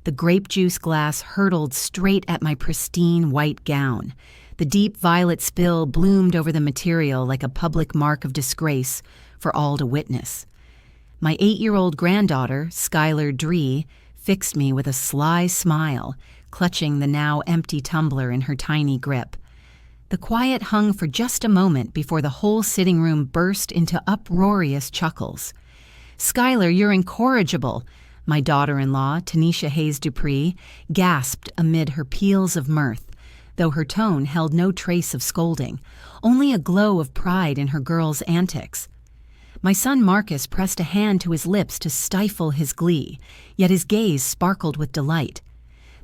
The grape juice glass hurtled straight at my pristine white gown. The deep violet spill bloomed over the material like a public mark of disgrace for all to witness. My 8-year-old granddaughter, Skylar Dree, fixed me with a sly smile, clutching the now empty tumbler in her tiny grip. The quiet hung for just a moment before the whole sitting room burst into uproarious chuckles. "Skylar, you're incorrigible," my daughter-in-law, Tanisha Hayes Dupree, gasped amid her peals of mirth, though her tone held no trace of scolding, only a glow of pride in her girl's antics. My son Marcus pressed a hand to his lips to stifle his glee, yet his gaze sparkled with delight.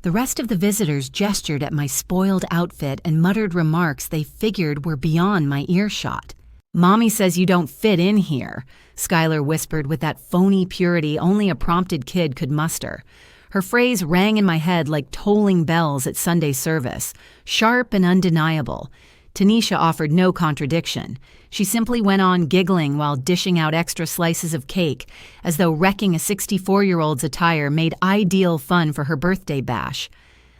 The rest of the visitors gestured at my spoiled outfit and muttered remarks they figured were beyond my earshot. "Mommy says you don't fit in here," Skylar whispered with that phony purity only a prompted kid could muster. Her phrase rang in my head like tolling bells at Sunday service, sharp and undeniable. Tanisha offered no contradiction. She simply went on giggling while dishing out extra slices of cake, as though wrecking a 64-year-old's attire made ideal fun for her birthday bash.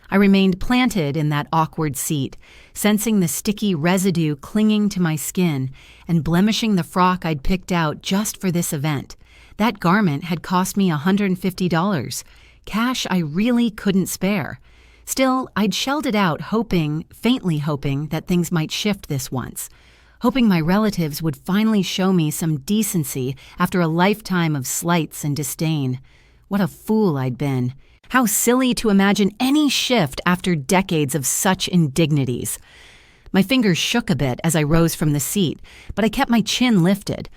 I remained planted in that awkward seat, sensing the sticky residue clinging to my skin and blemishing the frock I'd picked out just for this event. That garment had cost me $150, cash I really couldn't spare. Still, I'd shelled it out faintly hoping that things might shift this once, hoping my relatives would finally show me some decency after a lifetime of slights and disdain. What a fool I'd been. How silly to imagine any shift after decades of such indignities. My fingers shook a bit as I rose from the seat, but I kept my chin lifted.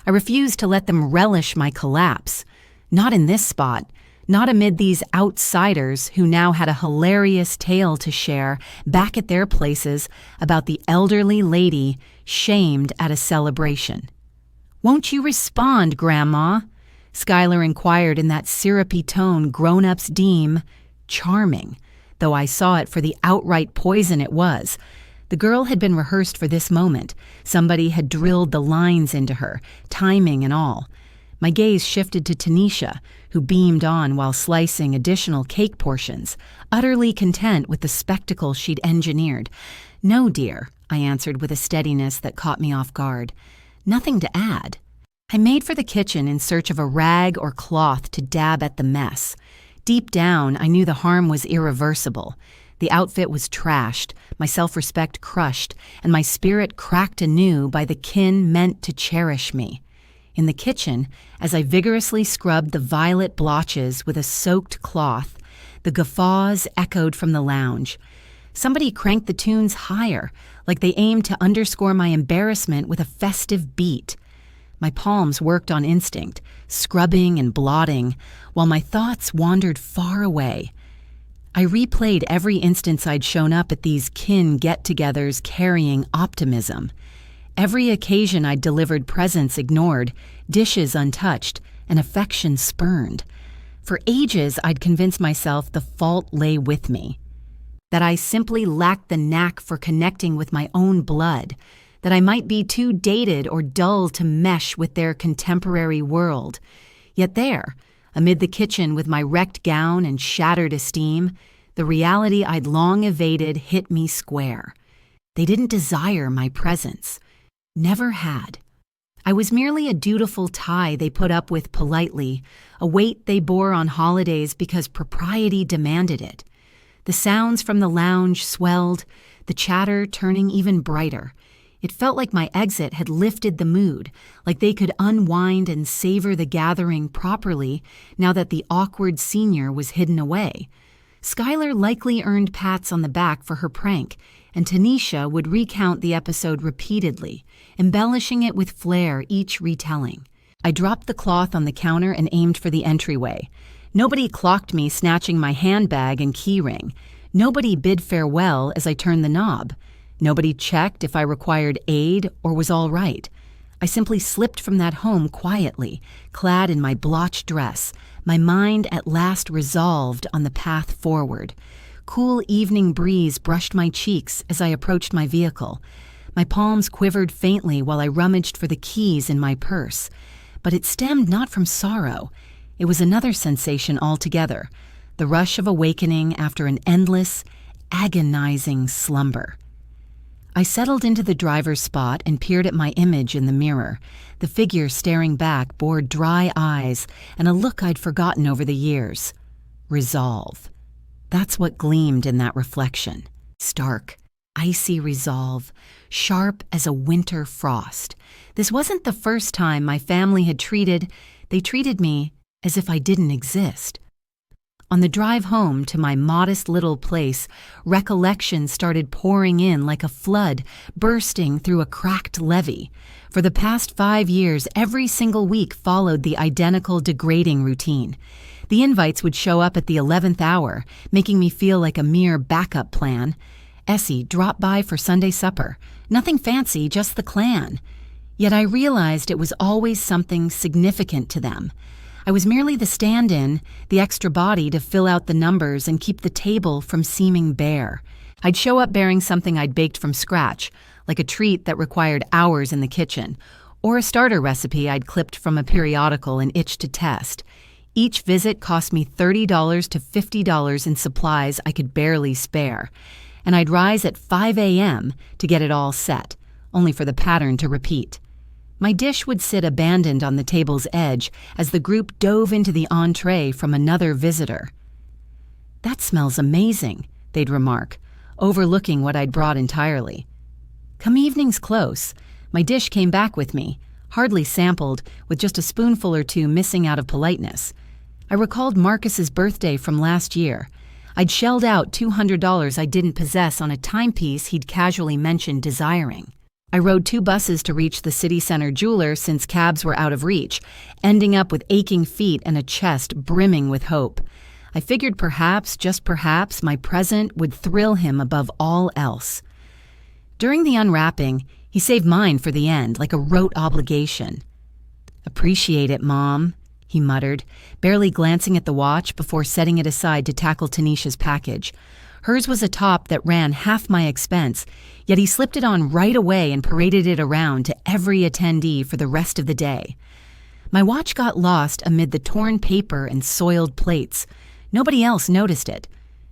I refused to let them relish my collapse. Not in this spot. Not amid these outsiders who now had a hilarious tale to share back at their places about the elderly lady shamed at a celebration. "Won't you respond, Grandma?" Skylar inquired in that syrupy tone grown-ups deem charming, though I saw it for the outright poison it was. The girl had been rehearsed for this moment. Somebody had drilled the lines into her, timing and all. My gaze shifted to Tanisha, who beamed on while slicing additional cake portions, utterly content with the spectacle she'd engineered. "No, dear," I answered with a steadiness that caught me off guard. "Nothing to add." I made for the kitchen in search of a rag or cloth to dab at the mess. Deep down, I knew the harm was irreversible. The outfit was trashed, my self-respect crushed, and my spirit cracked anew by the kin meant to cherish me. In the kitchen, as I vigorously scrubbed the violet blotches with a soaked cloth, the guffaws echoed from the lounge. Somebody cranked the tunes higher, like they aimed to underscore my embarrassment with a festive beat. My palms worked on instinct, scrubbing and blotting, while my thoughts wandered far away. I replayed every instance I'd shown up at these kin get-togethers carrying optimism. Every occasion I'd delivered presents ignored, dishes untouched, and affection spurned. For ages I'd convinced myself the fault lay with me, that I simply lacked the knack for connecting with my own blood, that I might be too dated or dull to mesh with their contemporary world. Yet there, amid the kitchen with my wrecked gown and shattered esteem, the reality I'd long evaded hit me square. They didn't desire my presence. Never had. I was merely a dutiful tie they put up with politely, a weight they bore on holidays because propriety demanded it. The sounds from the lounge swelled, the chatter turning even brighter. It felt like my exit had lifted the mood, like they could unwind and savor the gathering properly now that the awkward senior was hidden away. Skylar likely earned pats on the back for her prank, and Tanisha would recount the episode repeatedly, embellishing it with flair each retelling. I dropped the cloth on the counter and aimed for the entryway. Nobody clocked me snatching my handbag and keyring. Nobody bid farewell as I turned the knob. Nobody checked if I required aid or was all right. I simply slipped from that home quietly, clad in my blotched dress, my mind at last resolved on the path forward. Cool evening breeze brushed my cheeks as I approached my vehicle. My palms quivered faintly while I rummaged for the keys in my purse. But it stemmed not from sorrow. It was another sensation altogether, the rush of awakening after an endless, agonizing slumber. I settled into the driver's spot and peered at my image in the mirror. The figure staring back bore dry eyes and a look I'd forgotten over the years. Resolve. That's what gleamed in that reflection. Stark, icy resolve, sharp as a winter frost. This wasn't the first time my family had treated me as if I didn't exist. On the drive home to my modest little place, recollection started pouring in like a flood, bursting through a cracked levee. For the past 5 years, every single week followed the identical degrading routine. The invites would show up at the 11th hour, making me feel like a mere backup plan. Essie dropped by for Sunday supper. Nothing fancy, just the clan. Yet I realized it was always something significant to them. I was merely the stand-in, the extra body to fill out the numbers and keep the table from seeming bare. I'd show up bearing something I'd baked from scratch, like a treat that required hours in the kitchen, or a starter recipe I'd clipped from a periodical and itched to test. Each visit cost me $30 to $50 in supplies I could barely spare, and I'd rise at 5 a.m. to get it all set, only for the pattern to repeat. My dish would sit abandoned on the table's edge as the group dove into the entree from another visitor. "That smells amazing," they'd remark, overlooking what I'd brought entirely. Come evening's close, my dish came back with me, hardly sampled, with just a spoonful or two missing out of politeness. I recalled Marcus's birthday from last year. I'd shelled out $200 I didn't possess on a timepiece he'd casually mentioned desiring. I rode 2 buses to reach the city center jeweler since cabs were out of reach, ending up with aching feet and a chest brimming with hope. I figured perhaps, just perhaps, my present would thrill him above all else. During the unwrapping, he saved mine for the end, like a rote obligation. "Appreciate it, Mom," he muttered, barely glancing at the watch before setting it aside to tackle Tanisha's package. Hers was a top that ran half my expense, yet he slipped it on right away and paraded it around to every attendee for the rest of the day. My watch got lost amid the torn paper and soiled plates. Nobody else noticed it.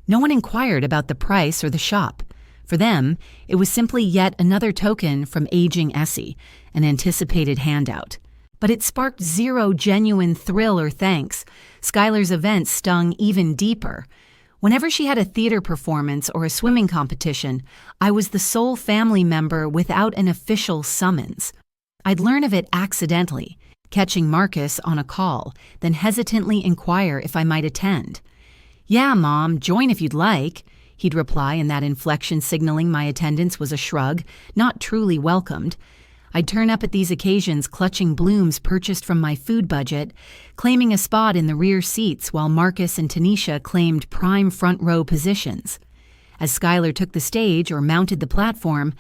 No one inquired about the price or the shop. For them, it was simply yet another token from aging Essie, an anticipated handout. But it sparked zero genuine thrill or thanks. Skylar's event stung even deeper. Whenever she had a theater performance or a swimming competition, I was the sole family member without an official summons. I'd learn of it accidentally, catching Marcus on a call, then hesitantly inquire if I might attend. "Yeah, Mom, join if you'd like," he'd reply in that inflection signaling my attendance was a shrug, not truly welcomed. I'd turn up at these occasions clutching blooms purchased from my food budget, claiming a spot in the rear seats while Marcus and Tanisha claimed prime front row positions. As Skylar took the stage or mounted the platform,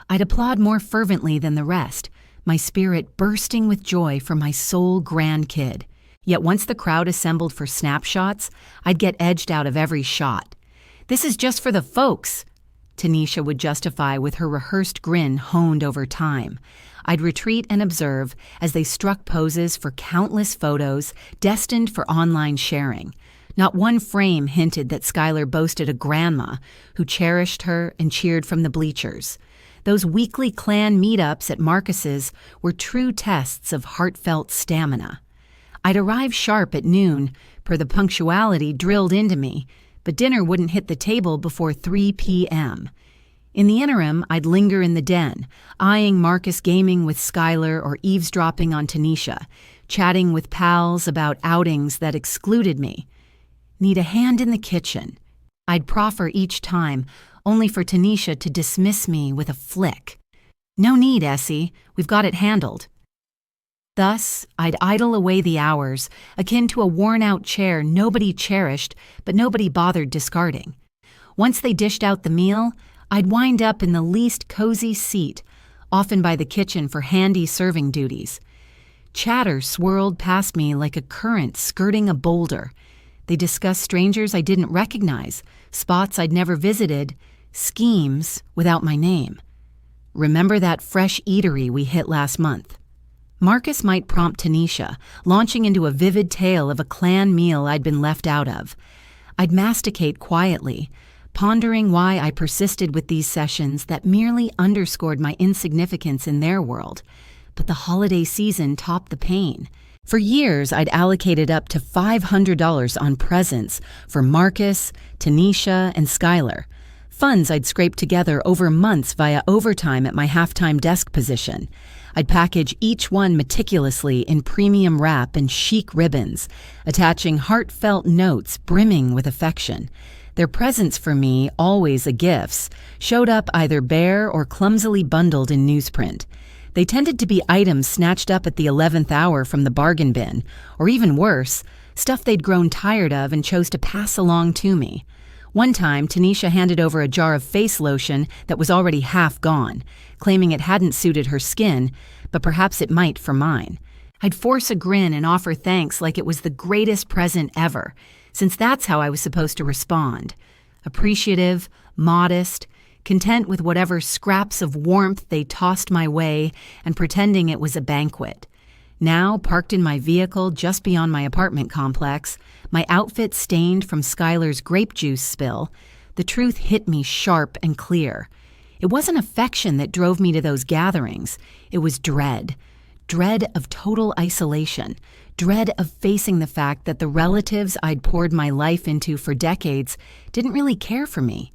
I'd applaud more fervently than the rest, my spirit bursting with joy for my sole grandkid. Yet once the crowd assembled for snapshots, I'd get edged out of every shot. "This is just for the folks," Tanisha would justify with her rehearsed grin honed over time. I'd retreat and observe as they struck poses for countless photos destined for online sharing. Not one frame hinted that Skylar boasted a grandma who cherished her and cheered from the bleachers. Those weekly clan meetups at Marcus's were true tests of heartfelt stamina. I'd arrive sharp at noon, per the punctuality drilled into me, but dinner wouldn't hit the table before 3 p.m. In the interim, I'd linger in the den, eyeing Marcus gaming with Skylar or eavesdropping on Tanisha, chatting with pals about outings that excluded me. "Need a hand in the kitchen," I'd proffer each time, only for Tanisha to dismiss me with a flick. "No need, Essie, we've got it handled." Thus, I'd idle away the hours, akin to a worn-out chair nobody cherished but nobody bothered discarding. Once they dished out the meal, I'd wind up in the least cozy seat, often by the kitchen for handy serving duties. Chatter swirled past me like a current skirting a boulder. They discussed strangers I didn't recognize, spots I'd never visited, schemes without my name. "Remember that fresh eatery we hit last month?" Marcus might prompt Tanisha, launching into a vivid tale of a clan meal I'd been left out of. I'd masticate quietly, pondering why I persisted with these sessions that merely underscored my insignificance in their world. But the holiday season topped the pain. For years, I'd allocated up to $500 on presents for Marcus, Tanisha, and Skylar. Funds I'd scraped together over months via overtime at my halftime desk position. I'd package each one meticulously in premium wrap and chic ribbons, attaching heartfelt notes brimming with affection. Their presents for me, always a gifts, showed up either bare or clumsily bundled in newsprint. They tended to be items snatched up at the 11th hour from the bargain bin, or even worse, stuff they'd grown tired of and chose to pass along to me. One time, Tanisha handed over a jar of face lotion that was already half gone, claiming it hadn't suited her skin, but perhaps it might for mine. I'd force a grin and offer thanks like it was the greatest present ever, since that's how I was supposed to respond. Appreciative, modest, content with whatever scraps of warmth they tossed my way and pretending it was a banquet. Now, parked in my vehicle just beyond my apartment complex, my outfit stained from Skylar's grape juice spill, the truth hit me sharp and clear. It wasn't affection that drove me to those gatherings. It was dread. Dread of total isolation. Dread of facing the fact that the relatives I'd poured my life into for decades didn't really care for me.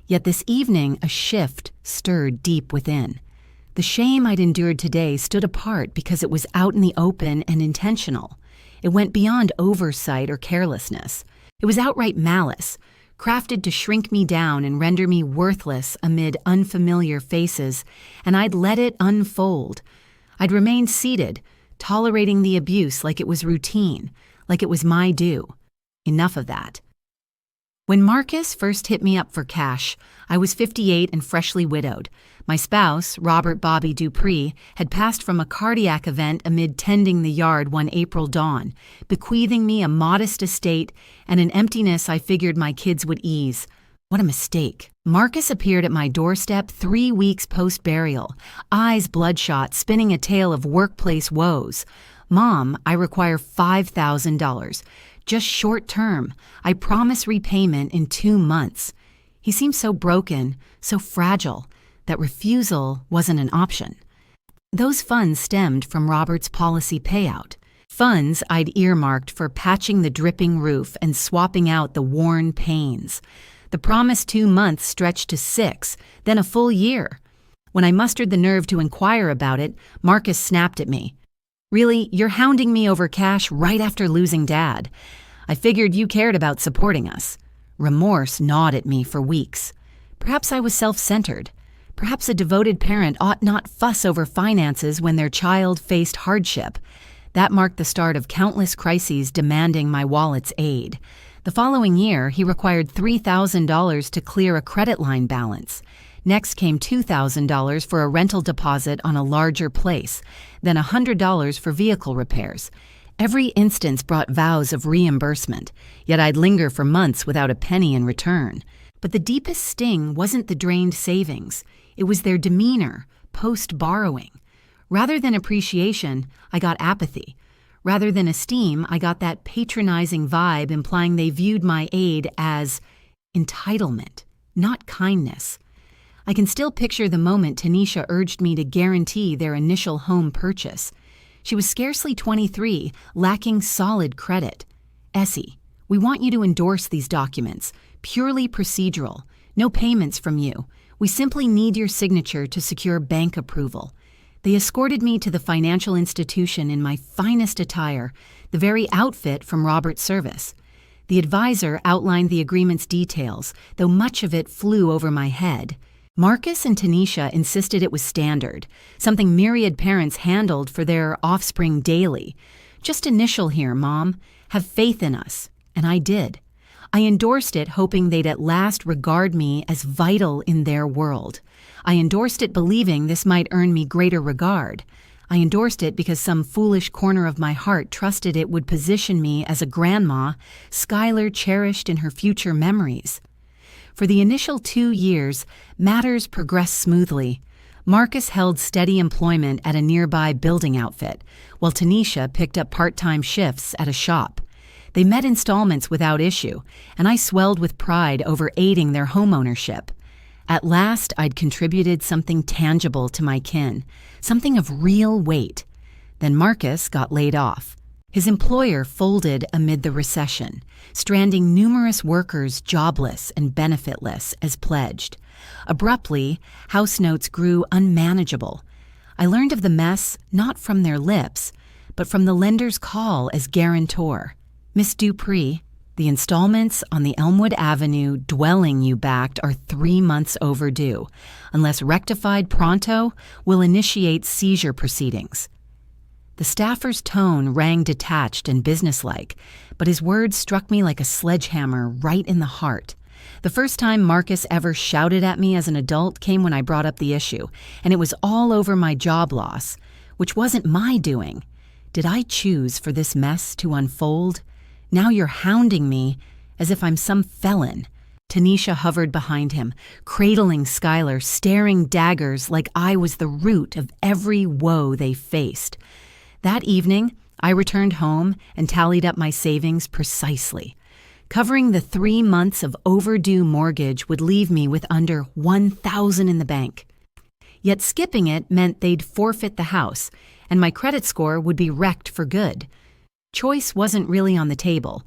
Yet this evening, a shift stirred deep within. The shame I'd endured today stood apart because it was out in the open and intentional. It went beyond oversight or carelessness. It was outright malice, crafted to shrink me down and render me worthless amid unfamiliar faces, and I'd let it unfold. I'd remained seated, tolerating the abuse like it was routine, like it was my due. Enough of that. When Marcus first hit me up for cash, I was 58 and freshly widowed. My spouse, Robert Bobby Dupree, had passed from a cardiac event amid tending the yard one April dawn, bequeathing me a modest estate and an emptiness I figured my kids would ease. What a mistake. Marcus appeared at my doorstep 3 weeks post-burial, eyes bloodshot, spinning a tale of workplace woes. "Mom, I require $5,000. Just short term. I promise repayment in 2 months." He seemed so broken, so fragile, that refusal wasn't an option. Those funds stemmed from Robert's policy payout. Funds I'd earmarked for patching the dripping roof and swapping out the worn panes. The promised 2 months stretched to 6, then a full year. When I mustered the nerve to inquire about it, Marcus snapped at me. "Really, you're hounding me over cash right after losing Dad. I figured you cared about supporting us." Remorse gnawed at me for weeks. Perhaps I was self-centered. Perhaps a devoted parent ought not fuss over finances when their child faced hardship. That marked the start of countless crises demanding my wallet's aid. The following year, he required $3,000 to clear a credit line balance. Next came $2,000 for a rental deposit on a larger place, then $100 for vehicle repairs. Every instance brought vows of reimbursement, yet I'd linger for months without a penny in return. But the deepest sting wasn't the drained savings. It was their demeanor, post-borrowing. Rather than appreciation, I got apathy. Rather than esteem, I got that patronizing vibe implying they viewed my aid as entitlement, not kindness. I can still picture the moment Tanisha urged me to guarantee their initial home purchase. She was scarcely 23, lacking solid credit. "Essie, we want you to endorse these documents, purely procedural, no payments from you. We simply need your signature to secure bank approval." They escorted me to the financial institution in my finest attire, the very outfit from Robert's service. The advisor outlined the agreement's details, though much of it flew over my head. Marcus and Tanisha insisted it was standard, something myriad parents handled for their offspring daily. "Just initial here, Mom. Have faith in us." And I did. I endorsed it hoping they'd at last regard me as vital in their world. I endorsed it believing this might earn me greater regard. I endorsed it because some foolish corner of my heart trusted it would position me as a grandma Skylar cherished in her future memories. For the initial 2 years, matters progressed smoothly. Marcus held steady employment at a nearby building outfit, while Tanisha picked up part-time shifts at a shop. They met installments without issue, and I swelled with pride over aiding their homeownership. At last, I'd contributed something tangible to my kin, something of real weight. Then Marcus got laid off. His employer folded amid the recession, stranding numerous workers jobless and benefitless as pledged. Abruptly, house notes grew unmanageable. I learned of the mess not from their lips, but from the lender's call as guarantor. Miss Dupree, the installments on the Elmwood Avenue dwelling you backed are 3 months overdue. Unless rectified pronto, we'll initiate seizure proceedings. The staffer's tone rang detached and businesslike, but his words struck me like a sledgehammer right in the heart. The first time Marcus ever shouted at me as an adult came when I brought up the issue, and it was all over my job loss, which wasn't my doing. Did I choose for this mess to unfold? Now you're hounding me as if I'm some felon. Tanisha hovered behind him, cradling Skylar, staring daggers like I was the root of every woe they faced. That evening, I returned home and tallied up my savings precisely. Covering the 3 months of overdue mortgage would leave me with under $1,000 in the bank. Yet skipping it meant they'd forfeit the house, and my credit score would be wrecked for good. Choice wasn't really on the table.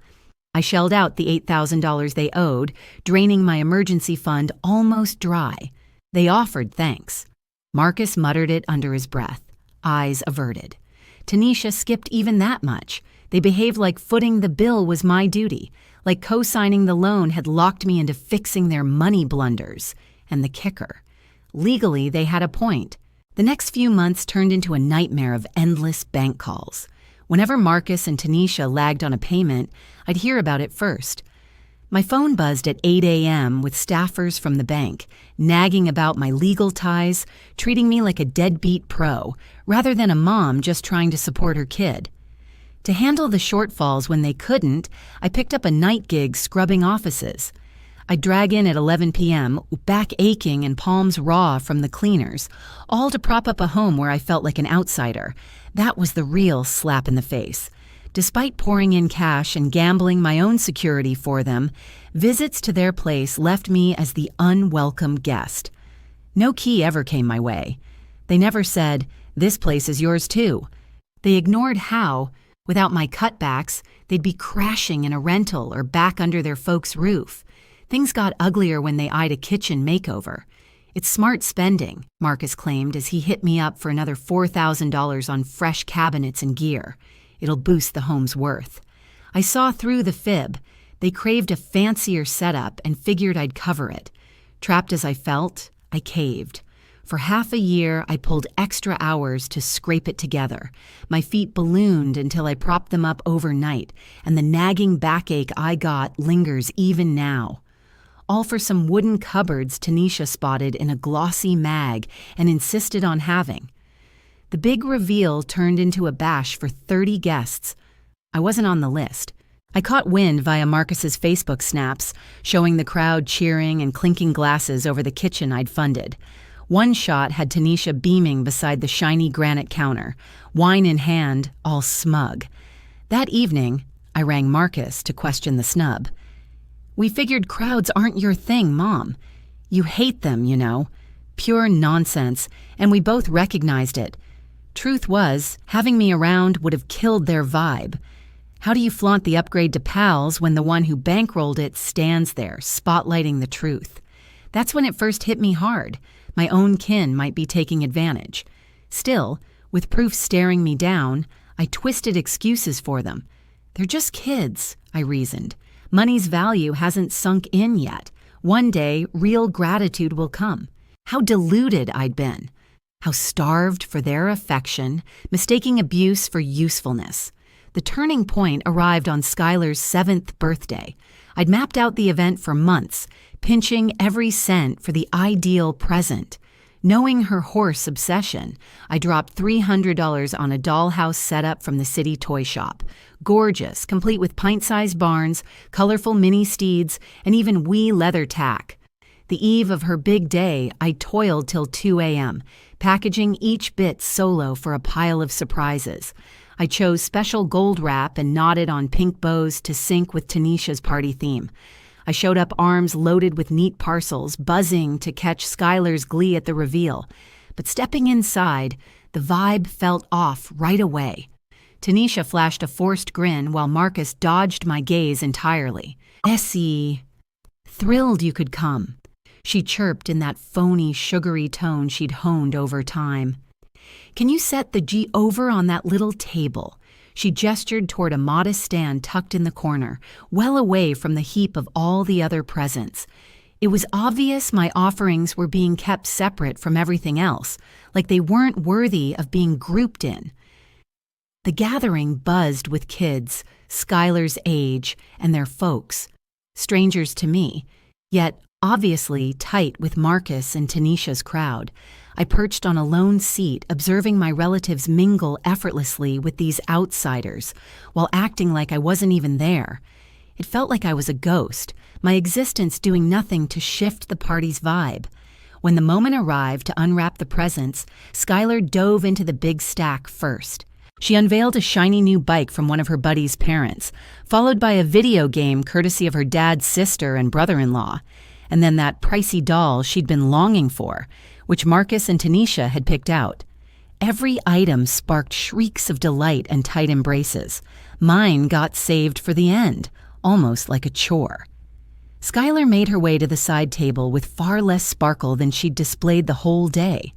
I shelled out the $8,000 they owed, draining my emergency fund almost dry. They offered thanks. Marcus muttered it under his breath, eyes averted. Tanisha skipped even that much. They behaved like footing the bill was my duty, like co-signing the loan had locked me into fixing their money blunders. And the kicker. Legally, they had a point. The next few months turned into a nightmare of endless bank calls. Whenever Marcus and Tanisha lagged on a payment, I'd hear about it first. My phone buzzed at 8 a.m. with staffers from the bank, nagging about my legal ties, treating me like a deadbeat pro, rather than a mom just trying to support her kid. To handle the shortfalls when they couldn't, I picked up a night gig scrubbing offices. I'd drag in at 11 p.m., back aching and palms raw from the cleaners, all to prop up a home where I felt like an outsider. That was the real slap in the face. Despite pouring in cash and gambling my own security for them, visits to their place left me as the unwelcome guest. No key ever came my way. They never said, "This place is yours too." They ignored how, without my cutbacks, they'd be crashing in a rental or back under their folks' roof. Things got uglier when they eyed a kitchen makeover. "It's smart spending," Marcus claimed as he hit me up for another $4,000 on fresh cabinets and gear. "It'll boost the home's worth." I saw through the fib. They craved a fancier setup and figured I'd cover it. Trapped as I felt, I caved. For half a year, I pulled extra hours to scrape it together. My feet ballooned until I propped them up overnight, and the nagging backache I got lingers even now. All for some wooden cupboards Tanisha spotted in a glossy mag and insisted on having. The big reveal turned into a bash for 30 guests. I wasn't on the list. I caught wind via Marcus's Facebook snaps, showing the crowd cheering and clinking glasses over the kitchen I'd funded. One shot had Tanisha beaming beside the shiny granite counter, wine in hand, all smug. That evening, I rang Marcus to question the snub. "We figured crowds aren't your thing, Mom. You hate them, you know." Pure nonsense, and we both recognized it. Truth was, having me around would have killed their vibe. How do you flaunt the upgrade to pals when the one who bankrolled it stands there, spotlighting the truth? That's when it first hit me hard. My own kin might be taking advantage. Still, with proof staring me down, I twisted excuses for them. "They're just kids," I reasoned. "Money's value hasn't sunk in yet. One day, real gratitude will come." How deluded I'd been. How starved for their affection, mistaking abuse for usefulness. The turning point arrived on Skylar's 7th birthday. I'd mapped out the event for months, pinching every cent for the ideal present. Knowing her horse obsession, I dropped $300 on a dollhouse setup from the city toy shop. Gorgeous, complete with pint-sized barns, colorful mini steeds, and even wee leather tack. The eve of her big day, I toiled till 2 a.m., packaging each bit solo for a pile of surprises. I chose special gold wrap and knotted on pink bows to sync with Tanisha's party theme. I showed up arms loaded with neat parcels, buzzing to catch Skylar's glee at the reveal. But stepping inside, the vibe felt off right away. Tanisha flashed a forced grin while Marcus dodged my gaze entirely. "Essie, thrilled you could come," she chirped in that phony, sugary tone she'd honed over time. "Can you set the G over on that little table?" She gestured toward a modest stand tucked in the corner, well away from the heap of all the other presents. It was obvious my offerings were being kept separate from everything else, like they weren't worthy of being grouped in. The gathering buzzed with kids, Skylar's age, and their folks. Strangers to me, yet obviously tight with Marcus and Tanisha's crowd. I perched on a lone seat, observing my relatives mingle effortlessly with these outsiders, while acting like I wasn't even there. It felt like I was a ghost, my existence doing nothing to shift the party's vibe. When the moment arrived to unwrap the presents, Skylar dove into the big stack first. She unveiled a shiny new bike from one of her buddy's parents, followed by a video game courtesy of her dad's sister and brother-in-law, and then that pricey doll she'd been longing for, which Marcus and Tanisha had picked out. Every item sparked shrieks of delight and tight embraces. Mine got saved for the end, almost like a chore. Skylar made her way to the side table with far less sparkle than she'd displayed the whole day.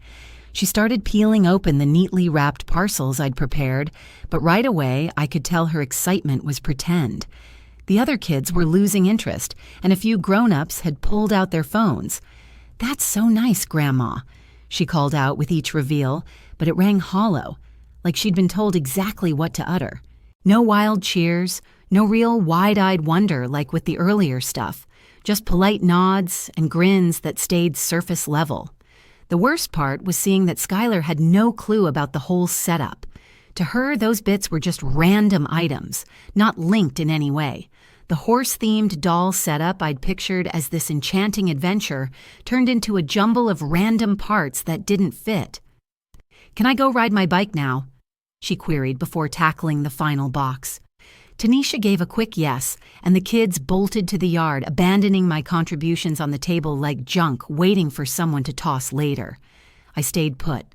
She started peeling open the neatly wrapped parcels I'd prepared, but right away I could tell her excitement was pretend. The other kids were losing interest, and a few grown-ups had pulled out their phones. "That's so nice, Grandma," she called out with each reveal, but it rang hollow, like she'd been told exactly what to utter. No wild cheers, no real wide-eyed wonder like with the earlier stuff, just polite nods and grins that stayed surface level. The worst part was seeing that Skylar had no clue about the whole setup. To her, those bits were just random items, not linked in any way. The horse-themed doll setup I'd pictured as this enchanting adventure turned into a jumble of random parts that didn't fit. "Can I go ride my bike now?" she queried before tackling the final box. Tanisha gave a quick yes, and the kids bolted to the yard, abandoning my contributions on the table like junk waiting for someone to toss later. I stayed put,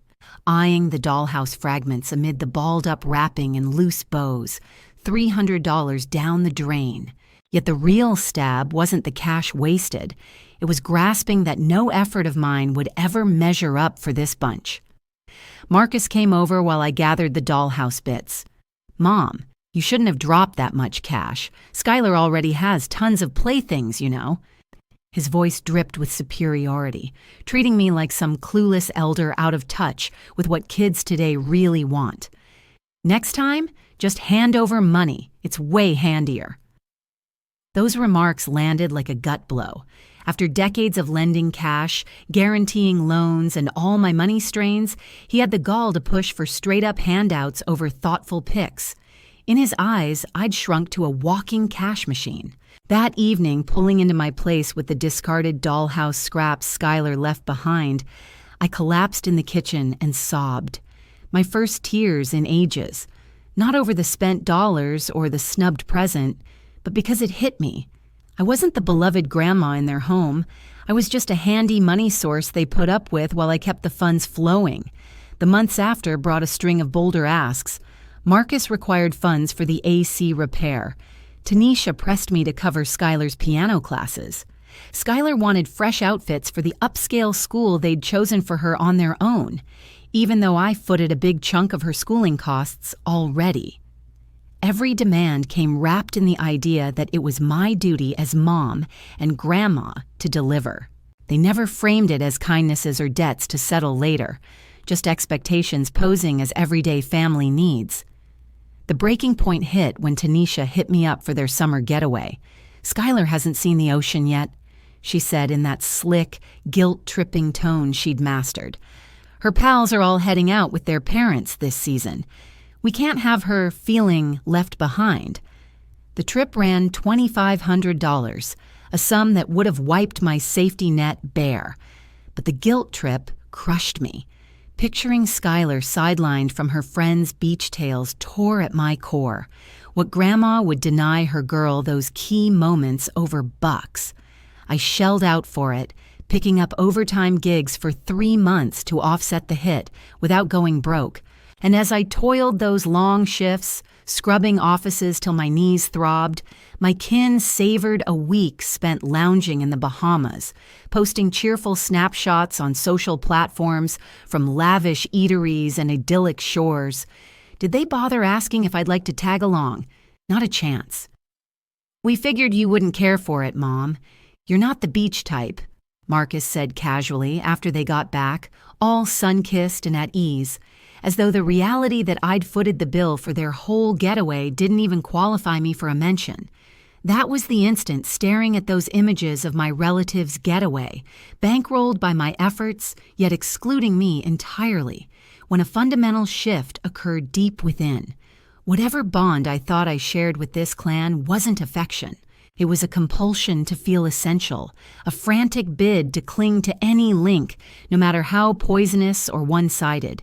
eyeing the dollhouse fragments amid the balled-up wrapping and loose bows, $300 down the drain. Yet the real stab wasn't the cash wasted. It was grasping that no effort of mine would ever measure up for this bunch. Marcus came over while I gathered the dollhouse bits. "Mom, you shouldn't have dropped that much cash. Skylar already has tons of playthings, you know." His voice dripped with superiority, treating me like some clueless elder out of touch with what kids today really want. "Next time, just hand over money. It's way handier." Those remarks landed like a gut blow. After decades of lending cash, guaranteeing loans, and all my money strains, he had the gall to push for straight-up handouts over thoughtful picks. In his eyes, I'd shrunk to a walking cash machine. That evening, pulling into my place with the discarded dollhouse scraps Skylar left behind, I collapsed in the kitchen and sobbed. My first tears in ages. Not over the spent dollars or the snubbed present, but because it hit me. I wasn't the beloved grandma in their home. I was just a handy money source they put up with while I kept the funds flowing. The months after brought a string of bolder asks. Marcus required funds for the AC repair. Tanisha pressed me to cover Skylar's piano classes. Skylar wanted fresh outfits for the upscale school they'd chosen for her on their own, even though I footed a big chunk of her schooling costs already. Every demand came wrapped in the idea that it was my duty as mom and grandma to deliver. They never framed it as kindnesses or debts to settle later, just expectations posing as everyday family needs. The breaking point hit when Tanisha hit me up for their summer getaway. "Skylar hasn't seen the ocean yet," she said in that slick, guilt-tripping tone she'd mastered. "Her pals are all heading out with their parents this season. We can't have her feeling left behind." The trip ran $2,500, a sum that would have wiped my safety net bare. But the guilt trip crushed me. Picturing Skylar sidelined from her friends' beach tales tore at my core. What Grandma would deny her girl those key moments over bucks. I shelled out for it, picking up overtime gigs for 3 months to offset the hit without going broke. And as I toiled those long shifts, scrubbing offices till my knees throbbed, my kin savored a week spent lounging in the Bahamas, posting cheerful snapshots on social platforms from lavish eateries and idyllic shores. Did they bother asking if I'd like to tag along? Not a chance. "We figured you wouldn't care for it, Mom. You're not the beach type," Marcus said casually after they got back, all sun-kissed and at ease, as though the reality that I'd footed the bill for their whole getaway didn't even qualify me for a mention. That was the instant staring at those images of my relative's getaway, bankrolled by my efforts, yet excluding me entirely, when a fundamental shift occurred deep within. Whatever bond I thought I shared with this clan wasn't affection. It was a compulsion to feel essential, a frantic bid to cling to any link, no matter how poisonous or one-sided.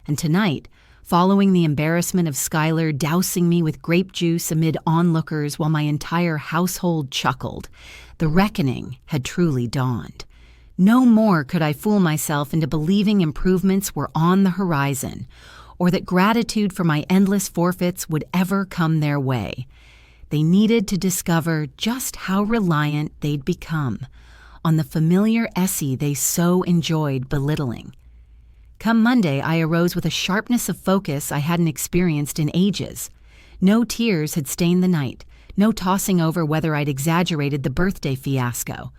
And tonight, following the embarrassment of Skylar dousing me with grape juice amid onlookers while my entire household chuckled, the reckoning had truly dawned. No more could I fool myself into believing improvements were on the horizon, or that gratitude for my endless forfeits would ever come their way. They needed to discover just how reliant they'd become on the familiar Essie they so enjoyed belittling. Come Monday, I arose with a sharpness of focus I hadn't experienced in ages. No tears had stained the night, no tossing over whether I'd exaggerated the birthday fiasco.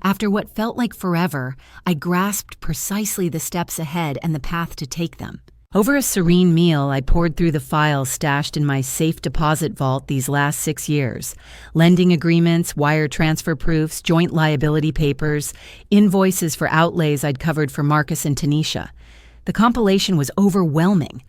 After what felt like forever, I grasped precisely the steps ahead and the path to take them. Over a serene meal, I poured through the files stashed in my safe deposit vault these last 6 years. Lending agreements, wire transfer proofs, joint liability papers, invoices for outlays I'd covered for Marcus and Tanisha. The compilation was overwhelming.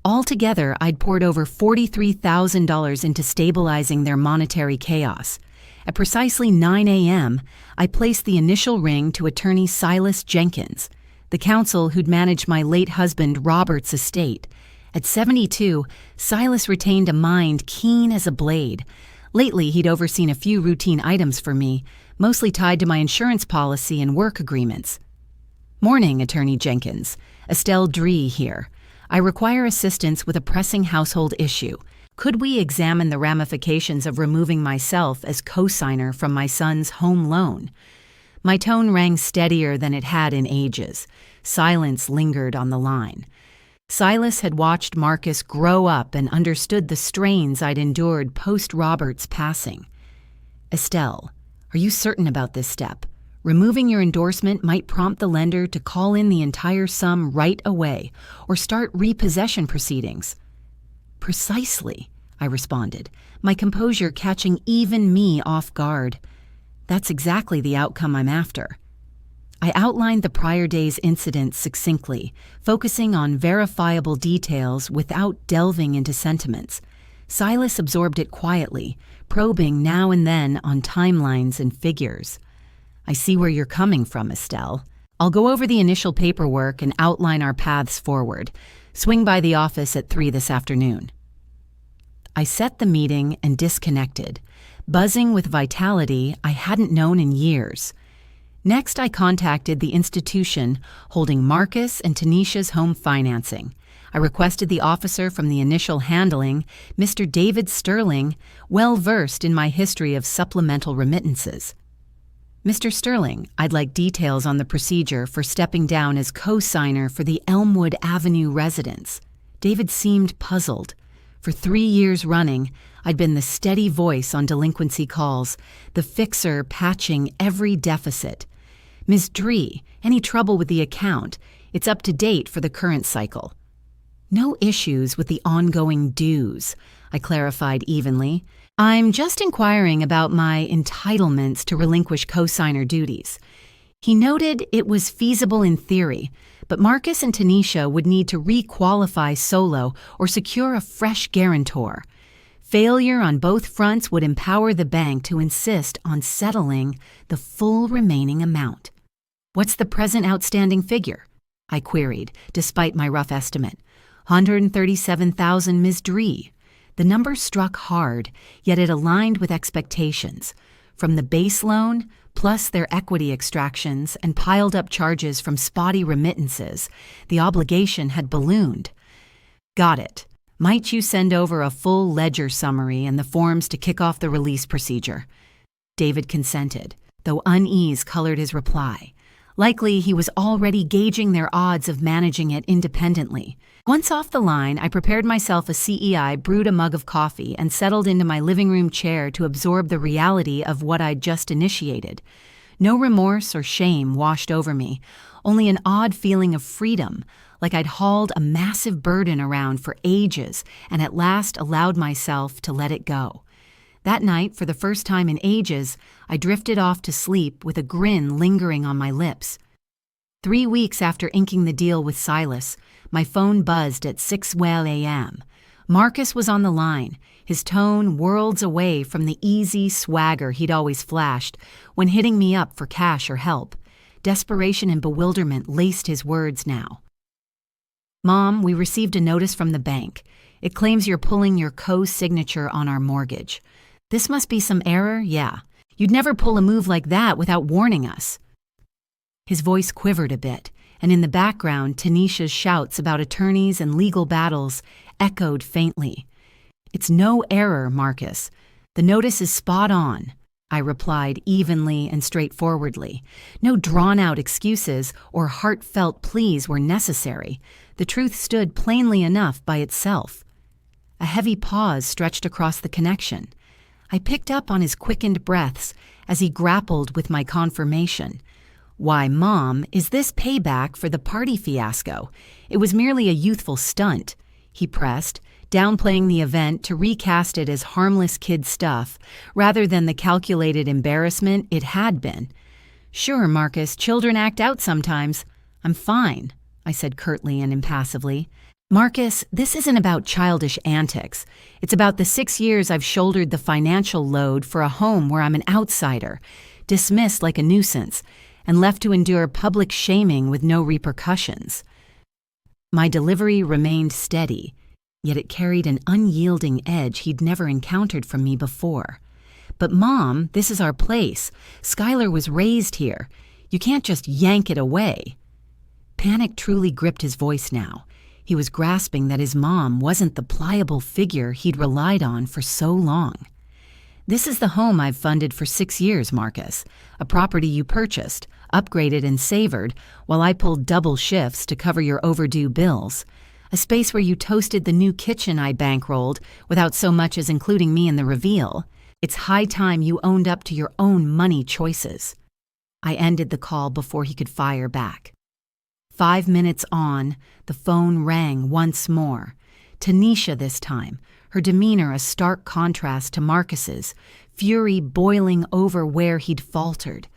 Altogether, I'd poured over $43,000 into stabilizing their monetary chaos. At precisely 9 a.m., I placed the initial ring to attorney Silas Jenkins, the counsel who'd managed my late husband Robert's estate. At 72, Silas retained a mind keen as a blade. Lately, he'd overseen a few routine items for me, mostly tied to my insurance policy and work agreements. "Morning, Attorney Jenkins. Estelle Dree here. I require assistance with a pressing household issue. Could we examine the ramifications of removing myself as co-signer from my son's home loan?" My tone rang steadier than it had in ages. Silence lingered on the line. Silas had watched Marcus grow up and understood the strains I'd endured post-Robert's passing. "Estelle, are you certain about this step? Removing your endorsement might prompt the lender to call in the entire sum right away or start repossession proceedings." "Precisely," I responded, my composure catching even me off guard. "That's exactly the outcome I'm after." I outlined the prior day's incident succinctly, focusing on verifiable details without delving into sentiments. Silas absorbed it quietly, probing now and then on timelines and figures. "I see where you're coming from, Estelle. I'll go over the initial paperwork and outline our paths forward. Swing by the office at 3 this afternoon." I set the meeting and disconnected, buzzing with vitality I hadn't known in years. Next, I contacted the institution holding Marcus and Tanisha's home financing. I requested the officer from the initial handling, Mr. David Sterling, well-versed in my history of supplemental remittances. "Mr. Sterling, I'd like details on the procedure for stepping down as co-signer for the Elmwood Avenue residence." David seemed puzzled. For 3 years running, I'd been the steady voice on delinquency calls, the fixer patching every deficit. "Ms. Dree, any trouble with the account? It's up to date for the current cycle." "No issues with the ongoing dues," I clarified evenly. "I'm just inquiring about my entitlements to relinquish co-signer duties." He noted it was feasible in theory, but Marcus and Tanisha would need to re-qualify solo or secure a fresh guarantor. Failure on both fronts would empower the bank to insist on settling the full remaining amount. "What's the present outstanding figure?" I queried, despite my rough estimate. 137,000 Ms. Dree. The number struck hard, yet it aligned with expectations. From the base loan, plus their equity extractions and piled-up charges from spotty remittances, the obligation had ballooned. Got it. Might you send over a full ledger summary and the forms to kick off the release procedure? David consented, though unease colored his reply. Likely he was already gauging their odds of managing it independently. Once off the line, I prepared myself a CEI, brewed a mug of coffee, and settled into my living room chair to absorb the reality of what I'd just initiated. No remorse or shame washed over me, only an odd feeling of freedom, like I'd hauled a massive burden around for ages and at last allowed myself to let it go. That night, for the first time in ages, I drifted off to sleep with a grin lingering on my lips. 3 weeks after inking the deal with Silas, my phone buzzed at 6:00 a.m. Marcus was on the line, his tone worlds away from the easy swagger he'd always flashed when hitting me up for cash or help. Desperation and bewilderment laced his words now. "Mom, we received a notice from the bank. It claims you're pulling your co-signature on our mortgage. This must be some error, yeah. You'd never pull a move like that without warning us." His voice quivered a bit, and in the background, Tanisha's shouts about attorneys and legal battles echoed faintly. "It's no error, Marcus. The notice is spot on," I replied evenly and straightforwardly. No drawn-out excuses or heartfelt pleas were necessary. The truth stood plainly enough by itself. A heavy pause stretched across the connection. I picked up on his quickened breaths as he grappled with my confirmation. "Why, Mom, is this payback for the party fiasco? It was merely a youthful stunt," he pressed, downplaying the event to recast it as harmless kid stuff rather than the calculated embarrassment it had been. "Sure, Marcus, children act out sometimes. I'm fine," I said curtly and impassively. "Marcus, this isn't about childish antics. It's about the 6 years I've shouldered the financial load for a home where I'm an outsider, dismissed like a nuisance, and left to endure public shaming with no repercussions." My delivery remained steady, yet it carried an unyielding edge he'd never encountered from me before. "But Mom, this is our place. Skylar was raised here. You can't just yank it away." Panic truly gripped his voice now. He was grasping that his mom wasn't the pliable figure he'd relied on for so long. "This is the home I've funded for 6 years, Marcus. A property you purchased, upgraded and savored, while I pulled double shifts to cover your overdue bills. A space where you toasted the new kitchen I bankrolled without so much as including me in the reveal. It's high time you owned up to your own money choices." I ended the call before he could fire back. 5 minutes on, the phone rang once more. Tanisha this time, her demeanor a stark contrast to Marcus's, fury boiling over where he'd faltered.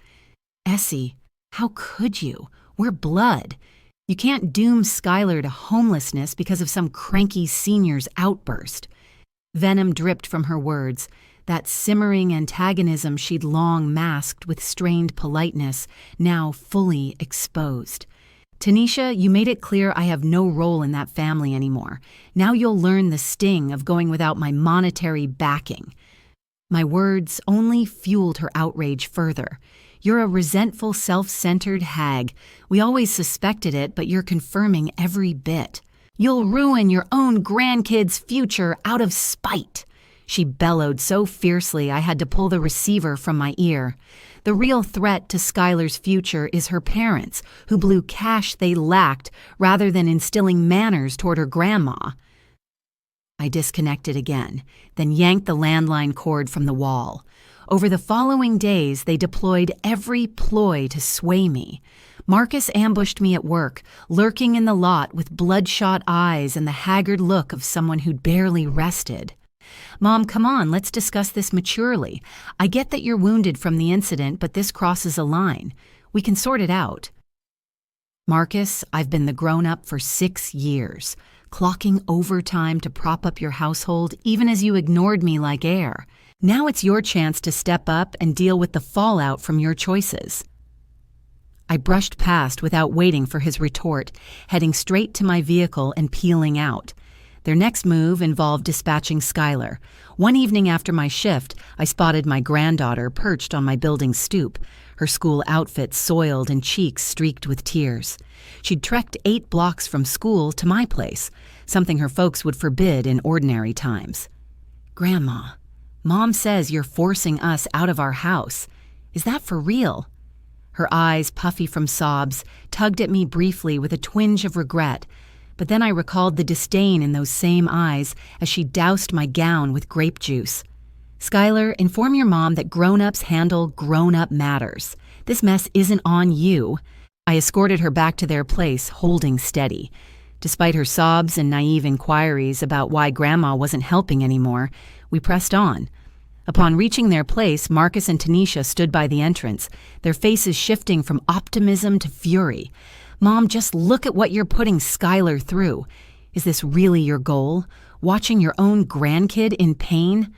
"Essie, how could you? We're blood. You can't doom Skylar to homelessness because of some cranky senior's outburst." Venom dripped from her words, that simmering antagonism she'd long masked with strained politeness, now fully exposed. "Tanisha, you made it clear I have no role in that family anymore. Now you'll learn the sting of going without my monetary backing." My words only fueled her outrage further. "You're a resentful, self-centered hag. We always suspected it, but you're confirming every bit. You'll ruin your own grandkids' future out of spite." She bellowed so fiercely I had to pull the receiver from my ear. The real threat to Skylar's future is her parents, who blew cash they lacked rather than instilling manners toward her grandma. I disconnected again, then yanked the landline cord from the wall. Over the following days, they deployed every ploy to sway me. Marcus ambushed me at work, lurking in the lot with bloodshot eyes and the haggard look of someone who'd barely rested. "Mom, come on, let's discuss this maturely. I get that you're wounded from the incident, but this crosses a line. We can sort it out." "Marcus, I've been the grown-up for 6 years, clocking overtime to prop up your household even as you ignored me like air. Now it's your chance to step up and deal with the fallout from your choices." I brushed past without waiting for his retort, heading straight to my vehicle and peeling out. Their next move involved dispatching Skylar. One evening after my shift, I spotted my granddaughter perched on my building's stoop, her school outfit soiled and cheeks streaked with tears. She'd trekked 8 blocks from school to my place, something her folks would forbid in ordinary times. "Grandma, Mom says you're forcing us out of our house. Is that for real?" Her eyes, puffy from sobs, tugged at me briefly with a twinge of regret, but then I recalled the disdain in those same eyes as she doused my gown with grape juice. "Skylar, inform your mom that grown-ups handle grown-up matters. This mess isn't on you." I escorted her back to their place, holding steady. Despite her sobs and naive inquiries about why Grandma wasn't helping anymore, we pressed on. Upon reaching their place, Marcus and Tanisha stood by the entrance, their faces shifting from optimism to fury. "Mom, just look at what you're putting Skylar through. Is this really your goal? Watching your own grandkid in pain?"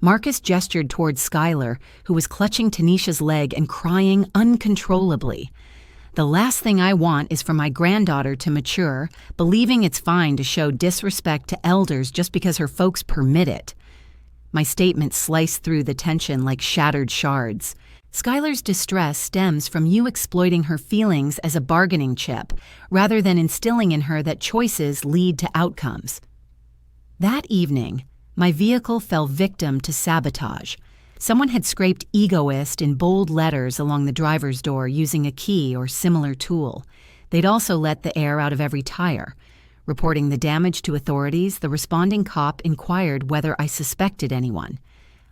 Marcus gestured towards Skylar, who was clutching Tanisha's leg and crying uncontrollably. "The last thing I want is for my granddaughter to mature, believing it's fine to show disrespect to elders just because her folks permit it." My statement sliced through the tension like shattered shards. "Skylar's distress stems from you exploiting her feelings as a bargaining chip, rather than instilling in her that choices lead to outcomes." That evening, my vehicle fell victim to sabotage. Someone had scraped "egoist" in bold letters along the driver's door using a key or similar tool. They'd also let the air out of every tire. Reporting the damage to authorities, the responding cop inquired whether I suspected anyone.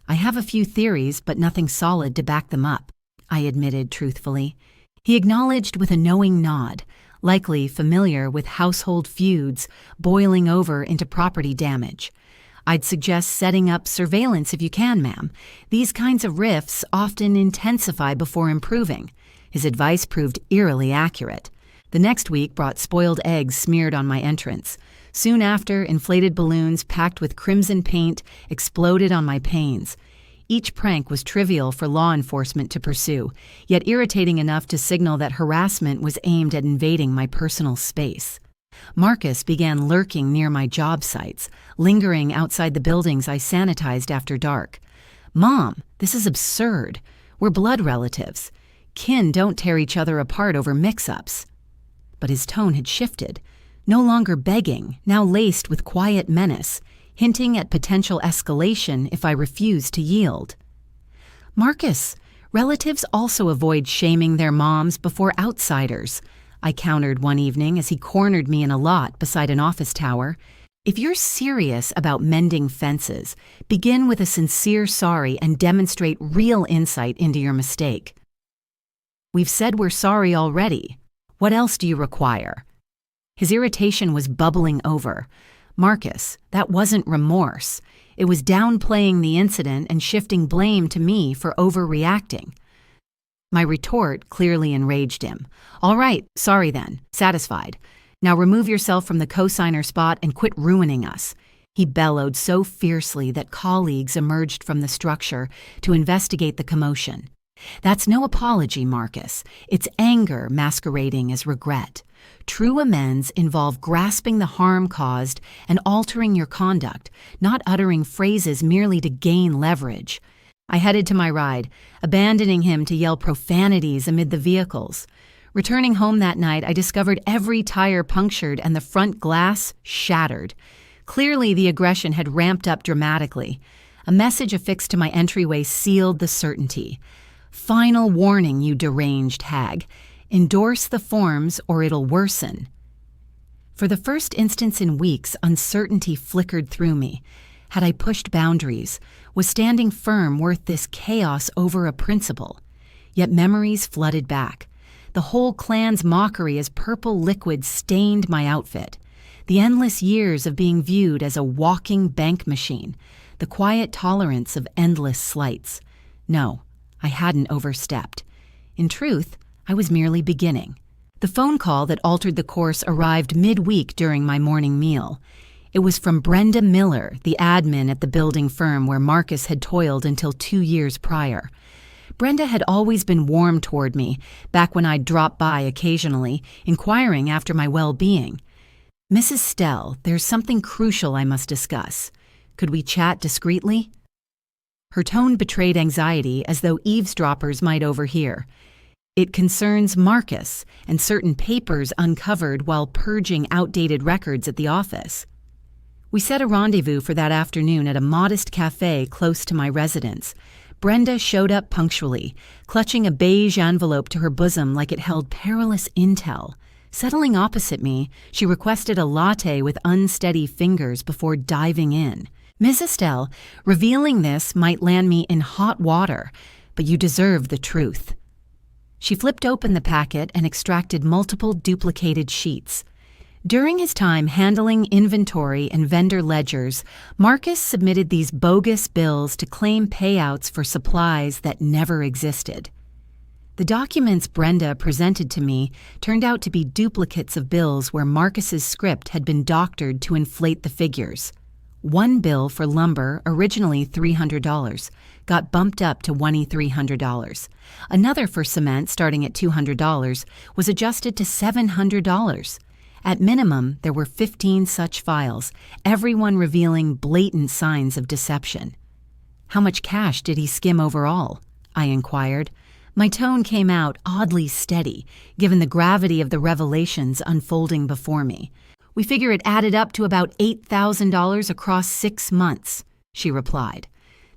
"I have a few theories, but nothing solid to back them up," I admitted truthfully. He acknowledged with a knowing nod, likely familiar with household feuds boiling over into property damage. "I'd suggest setting up surveillance if you can, ma'am. These kinds of rifts often intensify before improving." His advice proved eerily accurate. The next week brought spoiled eggs smeared on my entrance. Soon after, inflated balloons packed with crimson paint exploded on my panes. Each prank was trivial for law enforcement to pursue, yet irritating enough to signal that harassment was aimed at invading my personal space. Marcus began lurking near my job sites, lingering outside the buildings I sanitized after dark. "Mom, this is absurd. We're blood relatives. Kin don't tear each other apart over mix-ups." But his tone had shifted, no longer begging, now laced with quiet menace, hinting at potential escalation if I refused to yield. "Marcus, relatives also avoid shaming their moms before outsiders," I countered one evening as he cornered me in a lot beside an office tower. "If you're serious about mending fences, begin with a sincere sorry and demonstrate real insight into your mistake." "We've said we're sorry already. What else do you require?" His irritation was bubbling over. "Marcus, that wasn't remorse. It was downplaying the incident and shifting blame to me for overreacting." My retort clearly enraged him. "All right, sorry then. Satisfied. Now remove yourself from the cosigner spot and quit ruining us." He bellowed so fiercely that colleagues emerged from the structure to investigate the commotion. "That's no apology, Marcus. It's anger masquerading as regret. True amends involve grasping the harm caused and altering your conduct, not uttering phrases merely to gain leverage." I headed to my ride, abandoning him to yell profanities amid the vehicles. Returning home that night, I discovered every tire punctured and the front glass shattered. Clearly, the aggression had ramped up dramatically. A message affixed to my entryway sealed the certainty. "Final warning, you deranged hag. Endorse the forms or it'll worsen." For the first instance in weeks, uncertainty flickered through me. Had I pushed boundaries? Was standing firm worth this chaos over a principle? Yet memories flooded back. The whole clan's mockery as purple liquid stained my outfit. The endless years of being viewed as a walking bank machine. The quiet tolerance of endless slights. No, I hadn't overstepped. In truth, I was merely beginning. The phone call that altered the course arrived midweek during my morning meal. It was from Brenda Miller, the admin at the building firm where Marcus had toiled until 2 years prior. Brenda had always been warm toward me, back when I'd drop by occasionally, inquiring after my well-being. "Mrs. Stell, there's something crucial I must discuss. Could we chat discreetly?" Her tone betrayed anxiety, as though eavesdroppers might overhear. "It concerns Marcus and certain papers uncovered while purging outdated records at the office." We set a rendezvous for that afternoon at a modest cafe close to my residence. Brenda showed up punctually, clutching a beige envelope to her bosom like it held perilous intel. Settling opposite me, she requested a latte with unsteady fingers before diving in. "Ms. Estelle, revealing this might land me in hot water, but you deserve the truth." She flipped open the packet and extracted multiple duplicated sheets. During his time handling inventory and vendor ledgers, Marcus submitted these bogus bills to claim payouts for supplies that never existed. The documents Brenda presented to me turned out to be duplicates of bills where Marcus's script had been doctored to inflate the figures. One bill for lumber, originally $300, got bumped up to $2,300. Another for cement, starting at $200, was adjusted to $700. At minimum, there were 15 such files, everyone revealing blatant signs of deception. "How much cash did he skim overall?" I inquired. My tone came out oddly steady, given the gravity of the revelations unfolding before me. "We figure it added up to about $8,000 across 6 months, she replied.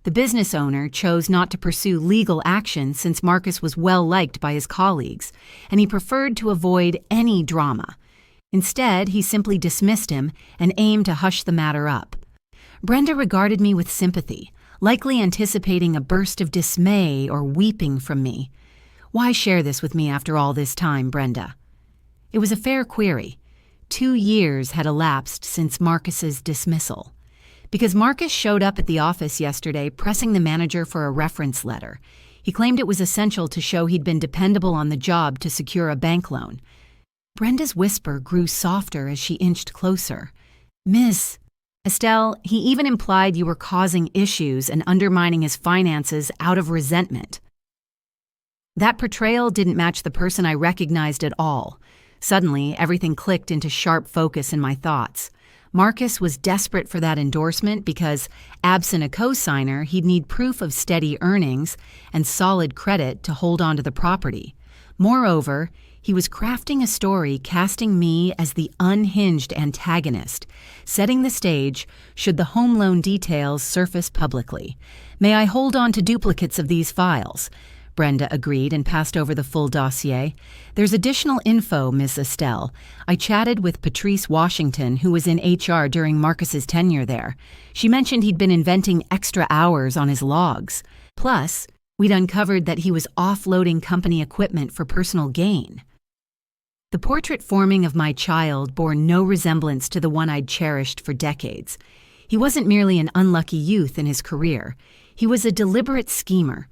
The business owner chose not to pursue legal action since Marcus was well liked by his colleagues, and he preferred to avoid any drama. Instead, he simply dismissed him and aimed to hush the matter up. Brenda regarded me with sympathy, likely anticipating a burst of dismay or weeping from me. "Why share this with me after all this time, Brenda?" It was a fair query. 2 years had elapsed since Marcus's dismissal. Because Marcus showed up at the office yesterday pressing the manager for a reference letter. He claimed it was essential to show he'd been dependable on the job to secure a bank loan. Brenda's whisper grew softer as she inched closer. "Miss Estelle, he even implied you were causing issues and undermining his finances out of resentment." That portrayal didn't match the person I recognized at all. Suddenly, everything clicked into sharp focus in my thoughts. Marcus was desperate for that endorsement because, absent a co-signer, he'd need proof of steady earnings and solid credit to hold on to the property. Moreover, he was crafting a story casting me as the unhinged antagonist, setting the stage should the home loan details surface publicly. "May I hold on to duplicates of these files?" Brenda agreed and passed over the full dossier. "There's additional info, Miss Estelle. I chatted with Patrice Washington, who was in HR during Marcus's tenure there. She mentioned he'd been inventing extra hours on his logs. Plus, we'd uncovered that he was offloading company equipment for personal gain." The portrait forming of my child bore no resemblance to the one I'd cherished for decades. He wasn't merely an unlucky youth in his career. He was a deliberate schemer,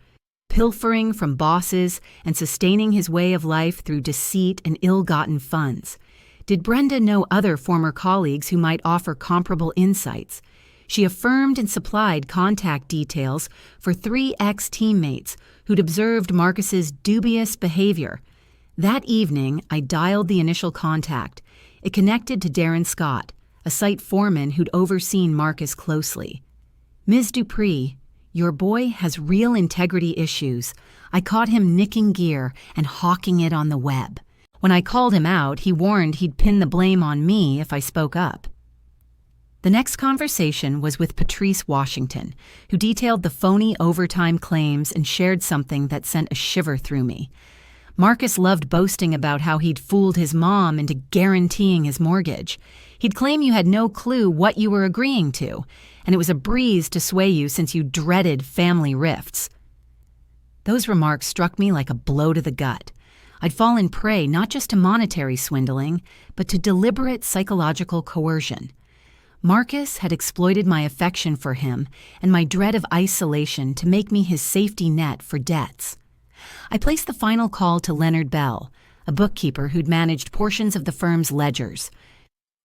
pilfering from bosses and sustaining his way of life through deceit and ill-gotten funds. Did Brenda know other former colleagues who might offer comparable insights? She affirmed and supplied contact details for 3 ex-teammates who'd observed Marcus's dubious behavior. That evening, I dialed the initial contact. It connected to Darren Scott, a site foreman who'd overseen Marcus closely. "Ms. Dupree, your boy has real integrity issues. I caught him nicking gear and hawking it on the web. When I called him out, he warned he'd pin the blame on me if I spoke up." The next conversation was with Patrice Washington, who detailed the phony overtime claims and shared something that sent a shiver through me. Marcus loved boasting about how he'd fooled his mom into guaranteeing his mortgage. He'd claim you had no clue what you were agreeing to, and it was a breeze to sway you since you dreaded family rifts. Those remarks struck me like a blow to the gut. I'd fallen prey not just to monetary swindling, but to deliberate psychological coercion. Marcus had exploited my affection for him and my dread of isolation to make me his safety net for debts. I placed the final call to Leonard Bell, a bookkeeper who'd managed portions of the firm's ledgers.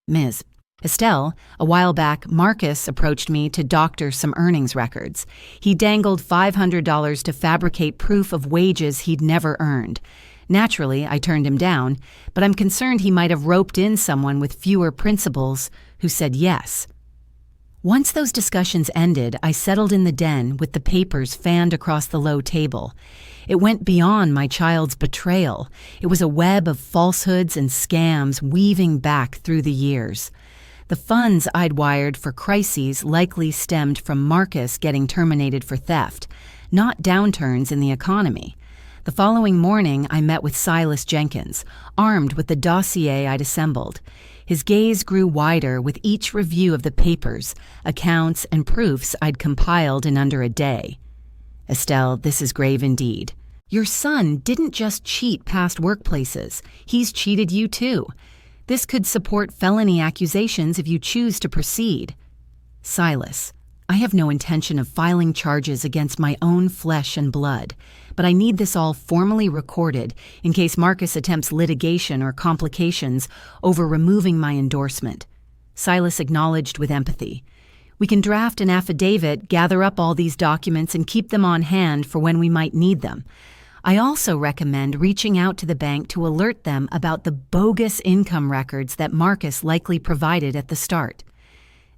"Ms. Estelle, a while back, Marcus approached me to doctor some earnings records. He dangled $500 to fabricate proof of wages he'd never earned. Naturally, I turned him down, but I'm concerned he might have roped in someone with fewer principles who said yes. Once those discussions ended, I settled in the den with the papers fanned across the low table. It went beyond my child's betrayal. It was a web of falsehoods and scams weaving back through the years. The funds I'd wired for crises likely stemmed from Marcus getting terminated for theft, not downturns in the economy. The following morning, I met with Silas Jenkins, armed with the dossier I'd assembled. His gaze grew wider with each review of the papers, accounts, and proofs I'd compiled in under a day. Estelle, this is grave indeed. Your son didn't just cheat past workplaces. He's cheated you too. This could support felony accusations if you choose to proceed. Silas, I have no intention of filing charges against my own flesh and blood, but I need this all formally recorded in case Marcus attempts litigation or complications over removing my endorsement. Silas acknowledged with empathy. We can draft an affidavit, gather up all these documents, and keep them on hand for when we might need them. I also recommend reaching out to the bank to alert them about the bogus income records that Marcus likely provided at the start.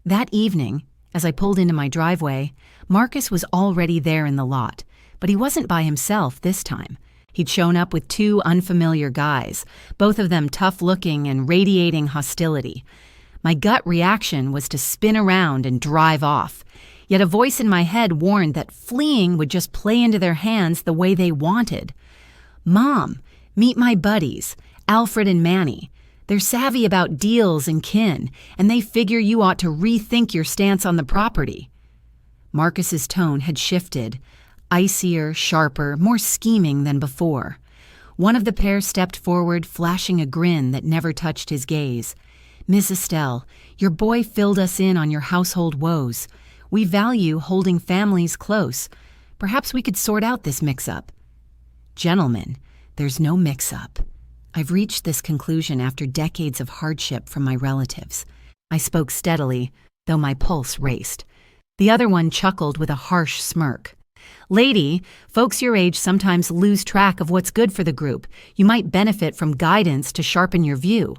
That evening, as I pulled into my driveway, Marcus was already there in the lot, but he wasn't by himself this time. He'd shown up with two unfamiliar guys, both of them tough-looking and radiating hostility. My gut reaction was to spin around and drive off. Yet a voice in my head warned that fleeing would just play into their hands the way they wanted. Mom, meet my buddies, Alfred and Manny. They're savvy about deals and kin, and they figure you ought to rethink your stance on the property. Marcus's tone had shifted, icier, sharper, more scheming than before. One of the pair stepped forward, flashing a grin that never touched his gaze. Miss Estelle, your boy filled us in on your household woes. We value holding families close. Perhaps we could sort out this mix-up. Gentlemen, there's no mix-up. I've reached this conclusion after decades of hardship from my relatives. I spoke steadily, though my pulse raced. The other one chuckled with a harsh smirk. Lady, folks your age sometimes lose track of what's good for the group. You might benefit from guidance to sharpen your view.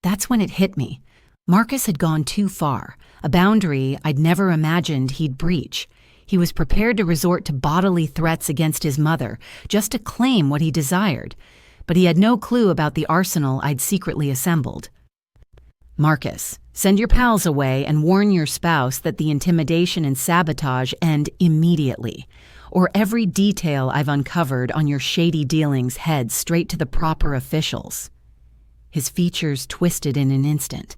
That's when it hit me. Marcus had gone too far, a boundary I'd never imagined he'd breach. He was prepared to resort to bodily threats against his mother just to claim what he desired, but he had no clue about the arsenal I'd secretly assembled. Marcus, send your pals away and warn your spouse that the intimidation and sabotage end immediately, or every detail I've uncovered on your shady dealings heads straight to the proper officials. His features twisted in an instant.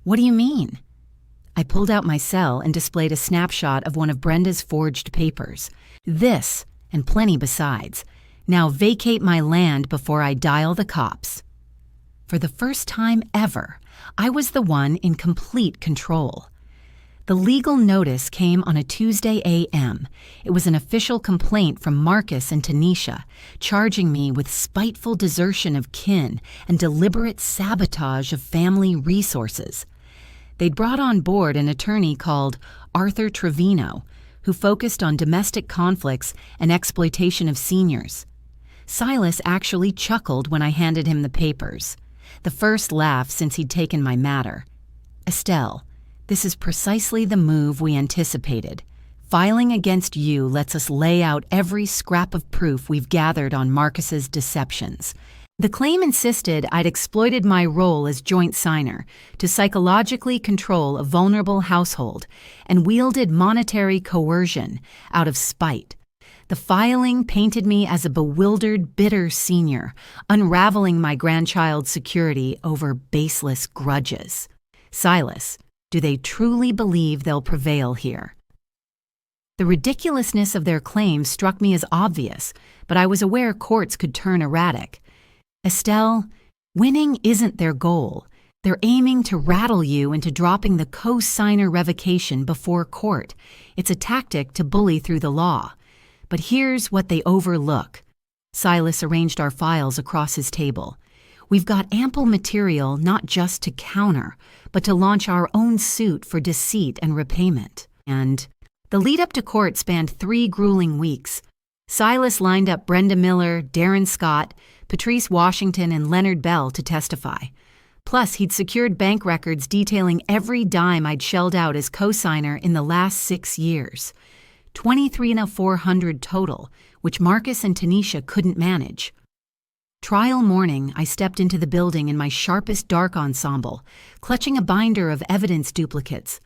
What do you mean? I pulled out my cell and displayed a snapshot of one of Brenda's forged papers. This, and plenty besides. Now vacate my land before I dial the cops. For the first time ever, I was the one in complete control. The legal notice came on a Tuesday a.m. It was an official complaint from Marcus and Tanisha, charging me with spiteful desertion of kin and deliberate sabotage of family resources. They'd brought on board an attorney called Arthur Trevino, who focused on domestic conflicts and exploitation of seniors. Silas actually chuckled when I handed him the papers, the first laugh since he'd taken my matter. Estelle, this is precisely the move we anticipated. Filing against you lets us lay out every scrap of proof we've gathered on Marcus's deceptions. The claim insisted I'd exploited my role as joint signer to psychologically control a vulnerable household and wielded monetary coercion out of spite. The filing painted me as a bewildered, bitter senior, unraveling my grandchild's security over baseless grudges. Silas, do they truly believe they'll prevail here? The ridiculousness of their claims struck me as obvious, but I was aware courts could turn erratic. Estelle, winning isn't their goal. They're aiming to rattle you into dropping the co-signer revocation before court. It's a tactic to bully through the law. But here's what they overlook. Silas arranged our files across his table. We've got ample material not just to counter, but to launch our own suit for deceit and repayment. And the lead-up to court spanned 3 grueling weeks. Silas lined up Brenda Miller, Darren Scott, Patrice Washington, and Leonard Bell to testify. Plus, he'd secured bank records detailing every dime I'd shelled out as co-signer in the last 6 years. 23,400 total, which Marcus and Tanisha couldn't manage. Trial morning, I stepped into the building in my sharpest dark ensemble, clutching a binder of evidence duplicates.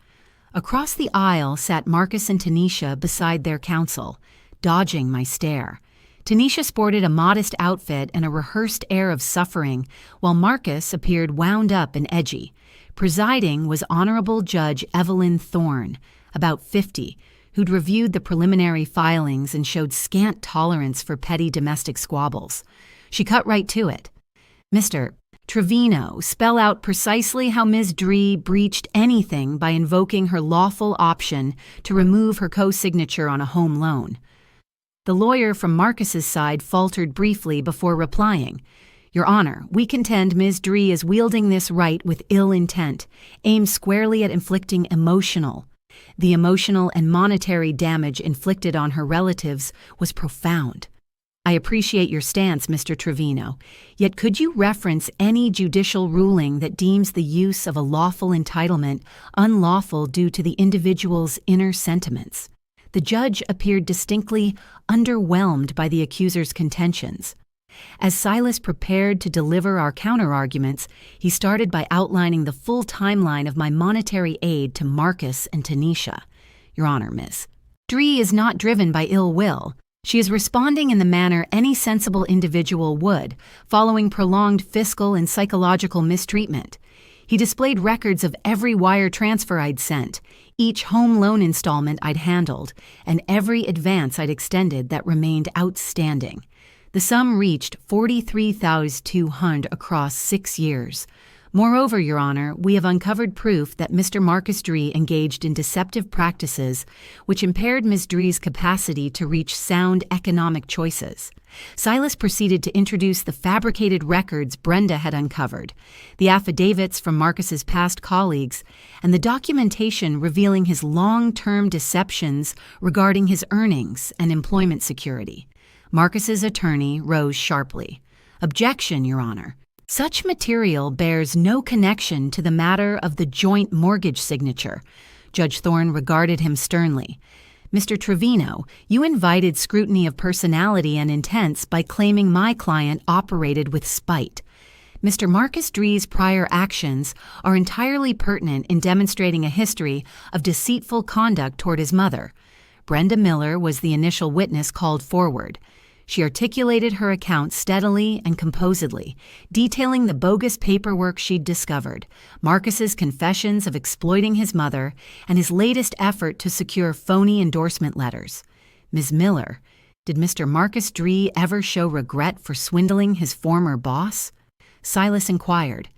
Across the aisle sat Marcus and Tanisha beside their counsel, dodging my stare. Tanisha sported a modest outfit and a rehearsed air of suffering, while Marcus appeared wound up and edgy. Presiding was Honorable Judge Evelyn Thorne, about 50, who'd reviewed the preliminary filings and showed scant tolerance for petty domestic squabbles. She cut right to it. "Mr. Trevino, spell out precisely how Ms. Dree breached anything by invoking her lawful option to remove her co-signature on a home loan." The lawyer from Marcus's side faltered briefly before replying. "Your Honor, we contend Ms. Dree is wielding this right with ill intent, aimed squarely at inflicting the emotional and monetary damage inflicted on her relatives was profound. I appreciate your stance, Mr. Trevino, yet could you reference any judicial ruling that deems the use of a lawful entitlement unlawful due to the individual's inner sentiments?" The judge appeared distinctly underwhelmed by the accuser's contentions. As Silas prepared to deliver our counterarguments, he started by outlining the full timeline of my monetary aid to Marcus and Tanisha. "Your Honor, Miss Dree is not driven by ill will. She is responding in the manner any sensible individual would, following prolonged fiscal and psychological mistreatment. He displayed records of every wire transfer I'd sent, each home loan installment I'd handled, and every advance I'd extended that remained outstanding. The sum reached $43,200 across 6 years. Moreover, Your Honor, we have uncovered proof that Mr. Marcus Dree engaged in deceptive practices which impaired Ms. Dree's capacity to reach sound economic choices." Silas proceeded to introduce the fabricated records Brenda had uncovered, the affidavits from Marcus's past colleagues, and the documentation revealing his long-term deceptions regarding his earnings and employment security. Marcus's attorney rose sharply. "Objection, Your Honor. Such material bears no connection to the matter of the joint mortgage signature." Judge Thorne regarded him sternly. "Mr. Trevino, you invited scrutiny of personality and intents by claiming my client operated with spite. Mr. Marcus Dree's prior actions are entirely pertinent in demonstrating a history of deceitful conduct toward his mother. Brenda Miller was the initial witness called forward. She articulated her account steadily and composedly, detailing the bogus paperwork she'd discovered, Marcus's confessions of exploiting his mother, and his latest effort to secure phony endorsement letters. Ms. Miller, did Mr. Marcus Dree ever show regret for swindling his former boss?" Silas inquired.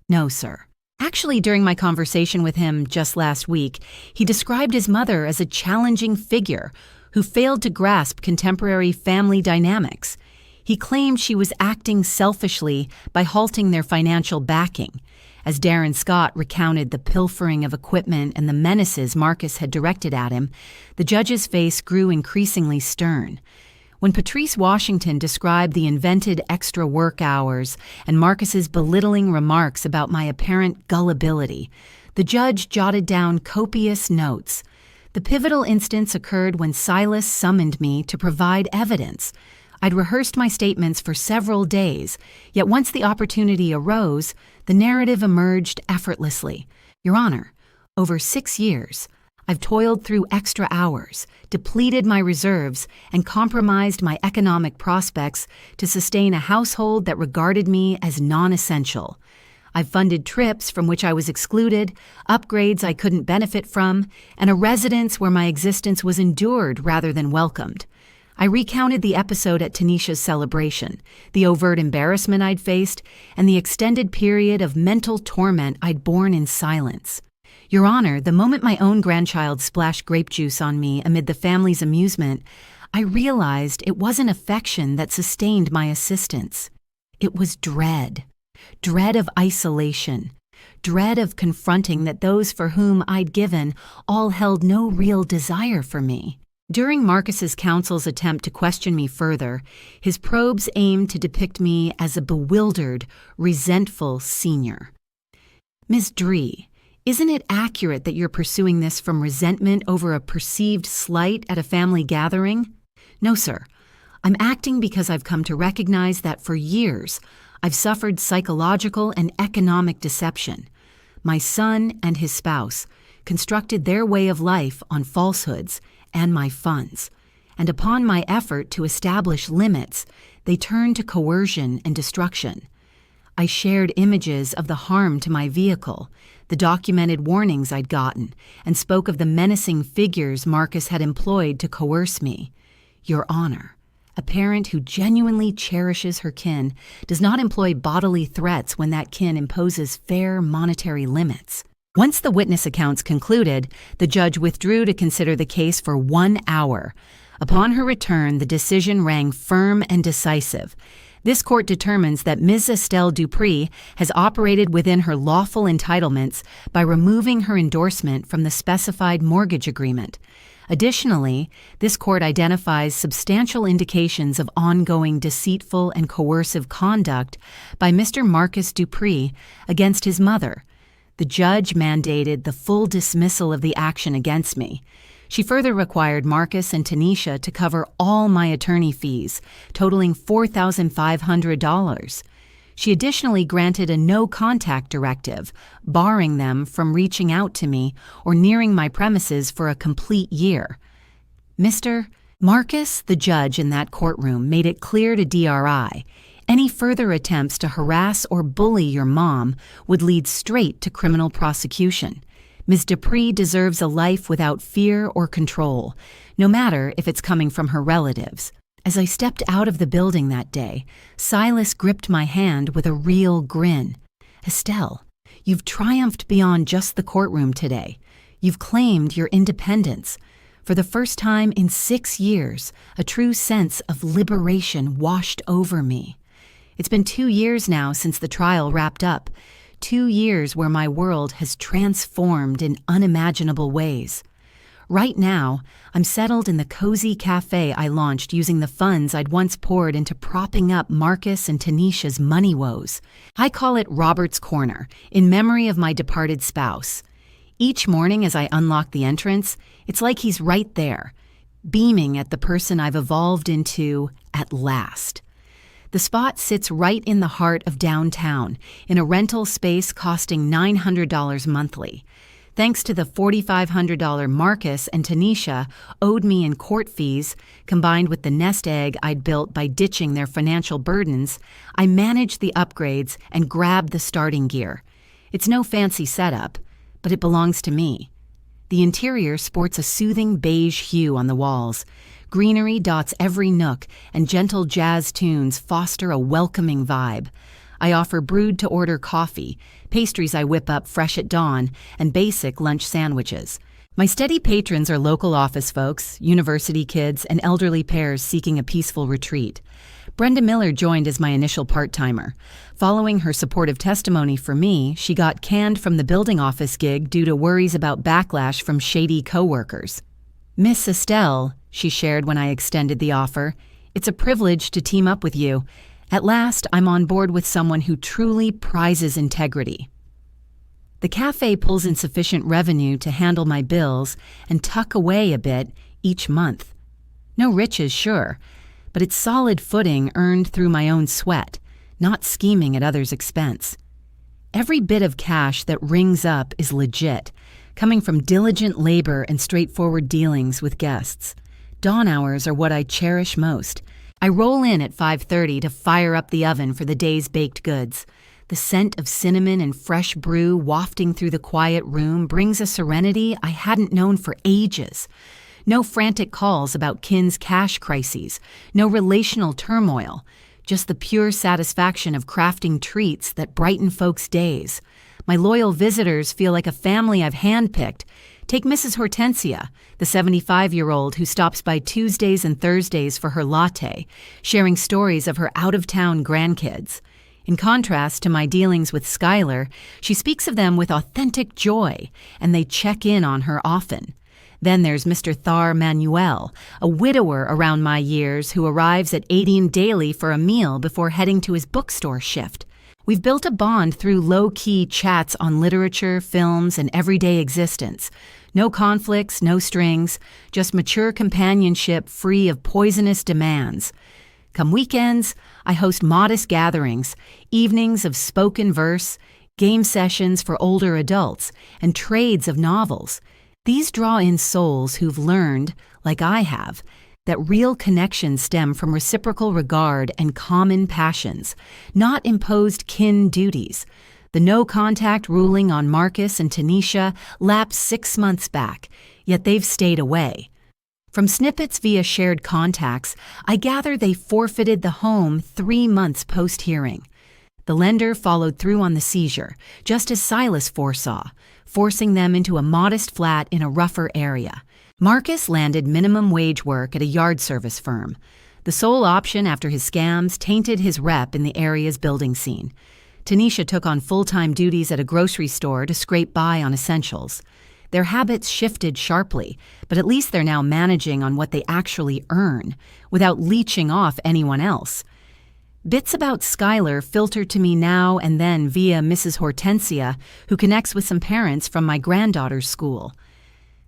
"No, sir. Actually, during my conversation with him just last week, he described his mother as a challenging figure who failed to grasp contemporary family dynamics. He claimed she was acting selfishly by halting their financial backing. As Darren Scott recounted the pilfering of equipment and the menaces Marcus had directed at him, the judge's face grew increasingly stern. When Patrice Washington described the invented extra work hours and Marcus's belittling remarks about my apparent gullibility, the judge jotted down copious notes. The pivotal instance occurred when Silas summoned me to provide evidence. I'd rehearsed my statements for several days, yet once the opportunity arose, the narrative emerged effortlessly. "Your Honor, over 6 years, I've toiled through extra hours, depleted my reserves, and compromised my economic prospects to sustain a household that regarded me as non-essential. I've funded trips from which I was excluded, upgrades I couldn't benefit from, and a residence where my existence was endured rather than welcomed. I recounted the episode at Tanisha's celebration, the overt embarrassment I'd faced, and the extended period of mental torment I'd borne in silence. Your Honor, the moment my own grandchild splashed grape juice on me amid the family's amusement, I realized it wasn't affection that sustained my assistance. It was dread. dread of isolation, dread of confronting that those for whom I'd given all held no real desire for me. During Marcus's counsel's attempt to question me further, his probes aimed to depict me as a bewildered, resentful senior. Ms. Dree, isn't it accurate that you're pursuing this from resentment over a perceived slight at a family gathering? No, sir. I'm acting because I've come to recognize that for years, I've suffered psychological and economic deception. My son and his spouse constructed their way of life on falsehoods and my funds, and upon my effort to establish limits, they turned to coercion and destruction. I shared images of the harm to my vehicle, the documented warnings I'd gotten, and spoke of the menacing figures Marcus had employed to coerce me. Your Honor, a parent who genuinely cherishes her kin does not employ bodily threats when that kin imposes fair monetary limits. Once the witness accounts concluded, the judge withdrew to consider the case for 1 hour. Upon her return, the decision rang firm and decisive. This court determines that Ms. Estelle Dupree has operated within her lawful entitlements by removing her endorsement from the specified mortgage agreement. Additionally, this court identifies substantial indications of ongoing deceitful and coercive conduct by Mr. Marcus Dupree against his mother. The judge mandated the full dismissal of the action against me. She further required Marcus and Tanisha to cover all my attorney fees, totaling $4,500. She additionally granted a no-contact directive, barring them from reaching out to me or nearing my premises for a complete year. Mr. Marcus, the judge in that courtroom, made it clear to DRI, any further attempts to harass or bully your mom would lead straight to criminal prosecution. Ms. Dupree deserves a life without fear or control, no matter if it's coming from her relatives. As I stepped out of the building that day, Silas gripped my hand with a real grin. Estelle, you've triumphed beyond just the courtroom today. You've claimed your independence. For the first time in 6 years, a true sense of liberation washed over me. It's been 2 years now since the trial wrapped up. 2 years where my world has transformed in unimaginable ways. Right now, I'm settled in the cozy cafe I launched using the funds I'd once poured into propping up Marcus and Tanisha's money woes. I call it Robert's Corner, in memory of my departed spouse. Each morning as I unlock the entrance, it's like he's right there, beaming at the person I've evolved into at last. The spot sits right in the heart of downtown, in a rental space costing $900 monthly. Thanks to the $4,500 Marcus and Tanisha owed me in court fees, combined with the nest egg I'd built by ditching their financial burdens, I managed the upgrades and grabbed the starting gear. It's no fancy setup, but it belongs to me. The interior sports a soothing beige hue on the walls. Greenery dots every nook, and gentle jazz tunes foster a welcoming vibe. I offer brewed-to-order coffee, pastries I whip up fresh at dawn, and basic lunch sandwiches. My steady patrons are local office folks, university kids, and elderly pairs seeking a peaceful retreat. Brenda Miller joined as my initial part-timer. Following her supportive testimony for me, she got canned from the building office gig due to worries about backlash from shady coworkers. Miss Estelle, she shared when I extended the offer, it's a privilege to team up with you. At last, I'm on board with someone who truly prizes integrity. The cafe pulls in sufficient revenue to handle my bills and tuck away a bit each month. No riches, sure, but it's solid footing earned through my own sweat, not scheming at others' expense. Every bit of cash that rings up is legit, coming from diligent labor and straightforward dealings with guests. Dawn hours are what I cherish most. I roll in at 5:30 to fire up the oven for the day's baked goods. The scent of cinnamon and fresh brew wafting through the quiet room brings a serenity I hadn't known for ages. No frantic calls about kin's cash crises, no relational turmoil, just the pure satisfaction of crafting treats that brighten folks' days. My loyal visitors feel like a family I've handpicked. Take Mrs. Hortensia, the 75-year-old who stops by Tuesdays and Thursdays for her latte, sharing stories of her out-of-town grandkids. In contrast to my dealings with Skylar, she speaks of them with authentic joy, and they check in on her often. Then there's Mr. Thar Manuel, a widower around my years who arrives at 18 daily for a meal before heading to his bookstore shift. We've built a bond through low-key chats on literature, films, and everyday existence. No conflicts, no strings, just mature companionship free of poisonous demands. Come weekends, I host modest gatherings, evenings of spoken verse, game sessions for older adults, and trades of novels. These draw in souls who've learned, like I have, that real connections stem from reciprocal regard and common passions, not imposed kin duties. The no-contact ruling on Marcus and Tanisha lapsed 6 months back, yet they've stayed away. From snippets via shared contacts, I gather they forfeited the home 3 months post-hearing. The lender followed through on the seizure, just as Silas foresaw, forcing them into a modest flat in a rougher area. Marcus landed minimum wage work at a yard service firm. The sole option after his scams tainted his rep in the area's building scene. Tanisha took on full-time duties at a grocery store to scrape by on essentials. Their habits shifted sharply, but at least they're now managing on what they actually earn, without leeching off anyone else. Bits about Skylar filter to me now and then via Mrs. Hortensia, who connects with some parents from my granddaughter's school.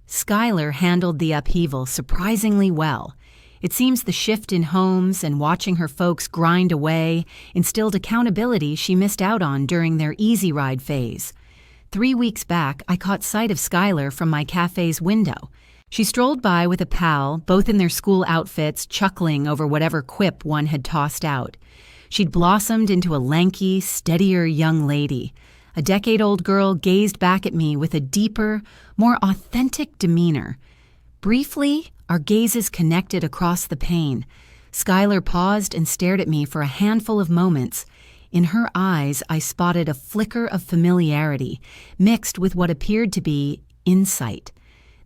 Skylar handled the upheaval surprisingly well. It seems the shift in homes and watching her folks grind away instilled accountability she missed out on during their easy ride phase. 3 weeks back, I caught sight of Skylar from my cafe's window. She strolled by with a pal, both in their school outfits, chuckling over whatever quip one had tossed out. She'd blossomed into a lanky, steadier young lady. A decade-old girl gazed back at me with a deeper, more authentic demeanor. Briefly, our gazes connected across the pane. Skylar paused and stared at me for a handful of moments. In her eyes, I spotted a flicker of familiarity, mixed with what appeared to be insight.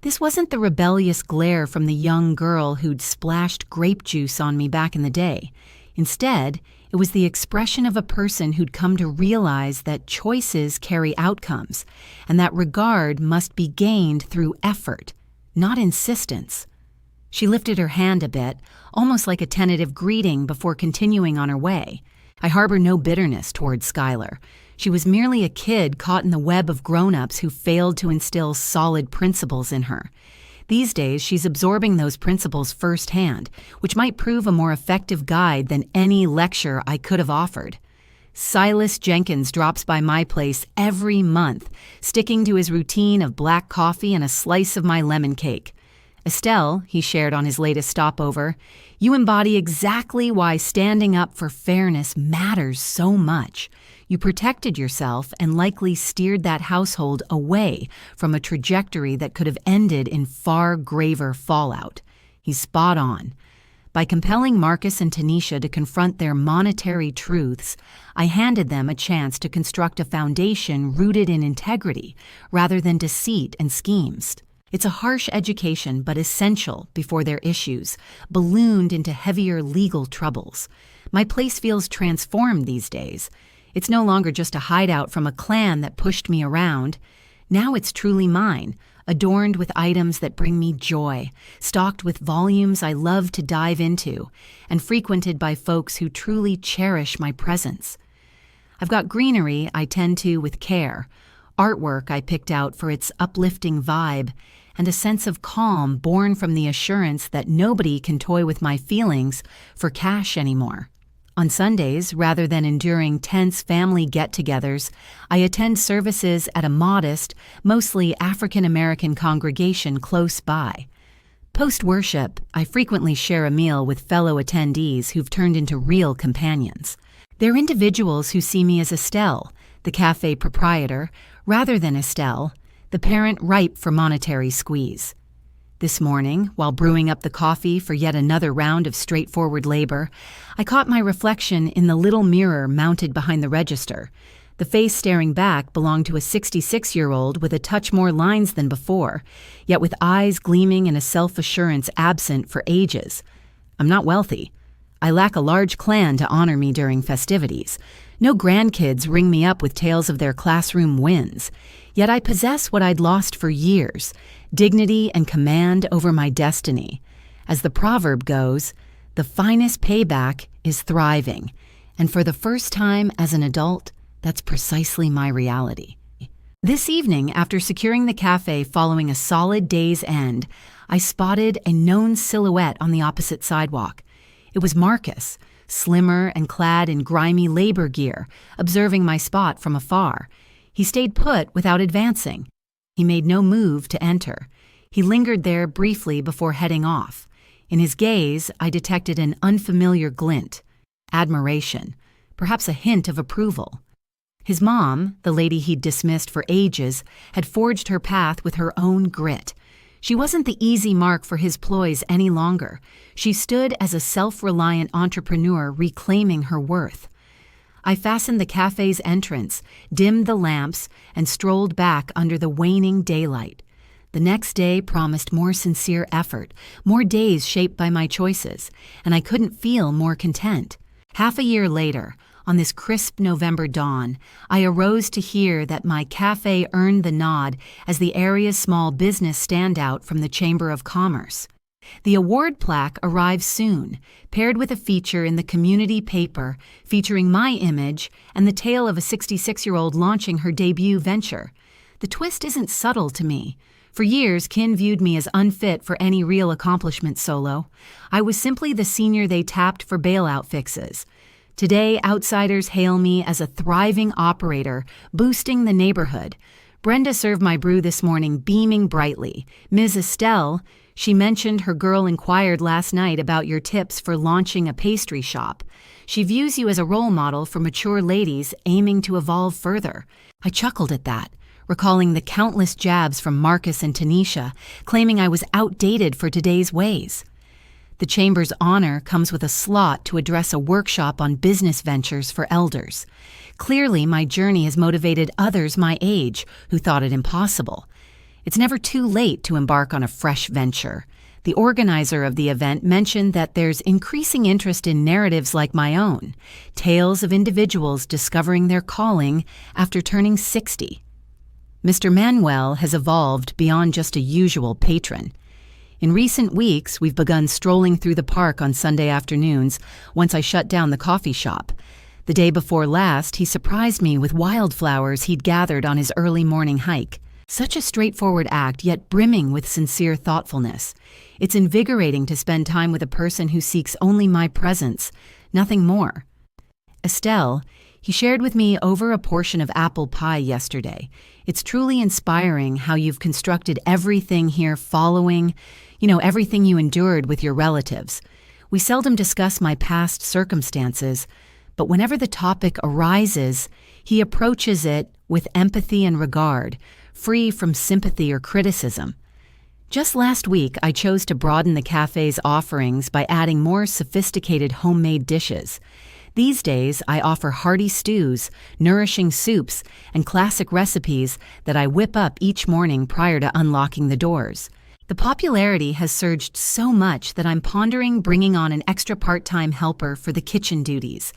This wasn't the rebellious glare from the young girl who'd splashed grape juice on me back in the day. Instead, it was the expression of a person who'd come to realize that choices carry outcomes, and that regard must be gained through effort, not insistence. She lifted her hand a bit, almost like a tentative greeting before continuing on her way. I harbor no bitterness toward Skylar. She was merely a kid caught in the web of grown-ups who failed to instill solid principles in her. These days, she's absorbing those principles firsthand, which might prove a more effective guide than any lecture I could have offered. Silas Jenkins drops by my place every month, sticking to his routine of black coffee and a slice of my lemon cake. Estelle, he shared on his latest stopover, you embody exactly why standing up for fairness matters so much. You protected yourself and likely steered that household away from a trajectory that could have ended in far graver fallout. He's spot on. By compelling Marcus and Tanisha to confront their monetary truths, I handed them a chance to construct a foundation rooted in integrity rather than deceit and schemes. It's a harsh education, but essential before their issues, ballooned into heavier legal troubles. My place feels transformed these days. It's no longer just a hideout from a clan that pushed me around. Now it's truly mine, adorned with items that bring me joy, stocked with volumes I love to dive into, and frequented by folks who truly cherish my presence. I've got greenery I tend to with care, artwork I picked out for its uplifting vibe, and a sense of calm born from the assurance that nobody can toy with my feelings for cash anymore. On Sundays, rather than enduring tense family get-togethers, I attend services at a modest, mostly African-American congregation close by. Post-worship, I frequently share a meal with fellow attendees who've turned into real companions. They're individuals who see me as Estelle, the cafe proprietor, rather than Estelle, the parent ripe for monetary squeeze. This morning, while brewing up the coffee for yet another round of straightforward labor, I caught my reflection in the little mirror mounted behind the register. The face staring back belonged to a 66-year-old with a touch more lines than before, yet with eyes gleaming and a self-assurance absent for ages. I'm not wealthy. I lack a large clan to honor me during festivities. No grandkids ring me up with tales of their classroom wins. Yet I possess what I'd lost for years, dignity and command over my destiny. As the proverb goes, the finest payback is thriving. And for the first time as an adult, that's precisely my reality. This evening, after securing the cafe following a solid day's end, I spotted a known silhouette on the opposite sidewalk. It was Marcus, slimmer and clad in grimy labor gear, observing my spot from afar. He stayed put without advancing. He made no move to enter. He lingered there briefly before heading off. In his gaze, I detected an unfamiliar glint, admiration, perhaps a hint of approval. His mom, the lady he'd dismissed for ages, had forged her path with her own grit. She wasn't the easy mark for his ploys any longer. She stood as a self-reliant entrepreneur reclaiming her worth. I fastened the cafe's entrance, dimmed the lamps, and strolled back under the waning daylight. The next day promised more sincere effort, more days shaped by my choices, and I couldn't feel more content. Half a year later, on this crisp November dawn, I arose to hear that my cafe earned the nod as the area's small business standout from the Chamber of Commerce. The award plaque arrived soon, paired with a feature in the community paper featuring my image and the tale of a 66-year-old launching her debut venture. The twist isn't subtle to me. For years, Kin viewed me as unfit for any real accomplishment solo. I was simply the senior they tapped for bailout fixes. Today, outsiders hail me as a thriving operator, boosting the neighborhood. Brenda served my brew this morning, beaming brightly. Ms. Estelle, she mentioned her girl inquired last night about your tips for launching a pastry shop. She views you as a role model for mature ladies aiming to evolve further. I chuckled at that, recalling the countless jabs from Marcus and Tanisha, claiming I was outdated for today's ways. The Chamber's honor comes with a slot to address a workshop on business ventures for elders. Clearly, my journey has motivated others my age who thought it impossible. It's never too late to embark on a fresh venture. The organizer of the event mentioned that there's increasing interest in narratives like my own, tales of individuals discovering their calling after turning 60. Mr. Manuel has evolved beyond just a usual patron. In recent weeks, we've begun strolling through the park on Sunday afternoons once I shut down the coffee shop. The day before last, he surprised me with wildflowers he'd gathered on his early morning hike. Such a straightforward act, yet brimming with sincere thoughtfulness. It's invigorating to spend time with a person who seeks only my presence, nothing more. Estelle, he shared with me over a portion of apple pie yesterday. It's truly inspiring how you've constructed everything here following, everything you endured with your relatives. We seldom discuss my past circumstances, but whenever the topic arises, he approaches it with empathy and regard, free from sympathy or criticism. Just last week, I chose to broaden the cafe's offerings by adding more sophisticated homemade dishes. These days, I offer hearty stews, nourishing soups, and classic recipes that I whip up each morning prior to unlocking the doors. The popularity has surged so much that I'm pondering bringing on an extra part-time helper for the kitchen duties.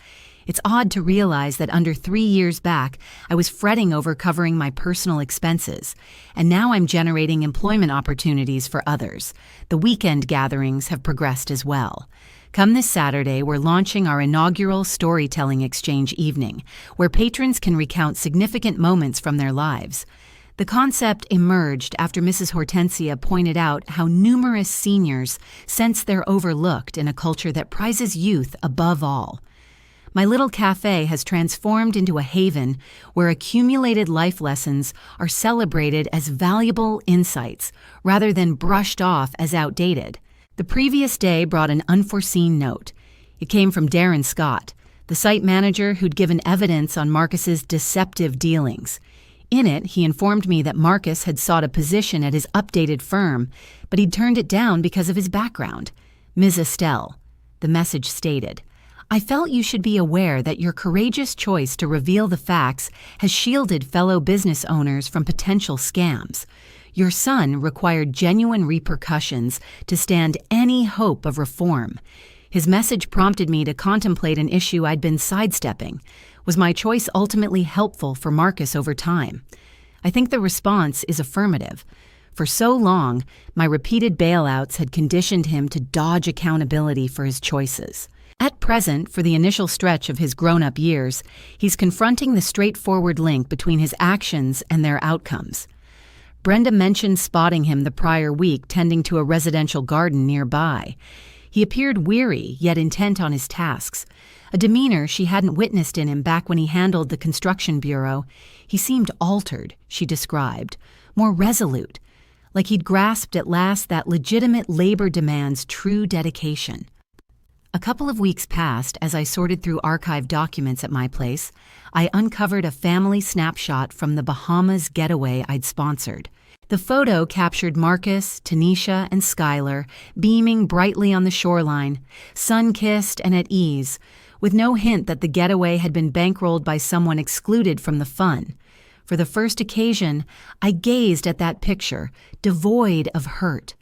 It's odd to realize that under 3 years back, I was fretting over covering my personal expenses, and now I'm generating employment opportunities for others. The weekend gatherings have progressed as well. Come this Saturday, we're launching our inaugural Storytelling Exchange evening, where patrons can recount significant moments from their lives. The concept emerged after Mrs. Hortensia pointed out how numerous seniors sense they're overlooked in a culture that prizes youth above all. My little cafe has transformed into a haven where accumulated life lessons are celebrated as valuable insights rather than brushed off as outdated. The previous day brought an unforeseen note. It came from Darren Scott, the site manager who'd given evidence on Marcus's deceptive dealings. In it, he informed me that Marcus had sought a position at his updated firm, but he'd turned it down because of his background. Ms. Estelle, the message stated, I felt you should be aware that your courageous choice to reveal the facts has shielded fellow business owners from potential scams. Your son required genuine repercussions to stand any hope of reform. His message prompted me to contemplate an issue I'd been sidestepping. Was my choice ultimately helpful for Marcus over time? I think the response is affirmative. For so long, my repeated bailouts had conditioned him to dodge accountability for his choices. At present, for the initial stretch of his grown-up years, he's confronting the straightforward link between his actions and their outcomes. Brenda mentioned spotting him the prior week tending to a residential garden nearby. He appeared weary, yet intent on his tasks, a demeanor she hadn't witnessed in him back when he handled the construction bureau. He seemed altered, she described, more resolute, like he'd grasped at last that legitimate labor demands true dedication. A couple of weeks passed as I sorted through archived documents at my place. I uncovered a family snapshot from the Bahamas getaway I'd sponsored. The photo captured Marcus, Tanisha, and Skylar beaming brightly on the shoreline, sun-kissed and at ease, with no hint that the getaway had been bankrolled by someone excluded from the fun. For the first occasion, I gazed at that picture, devoid of hurt.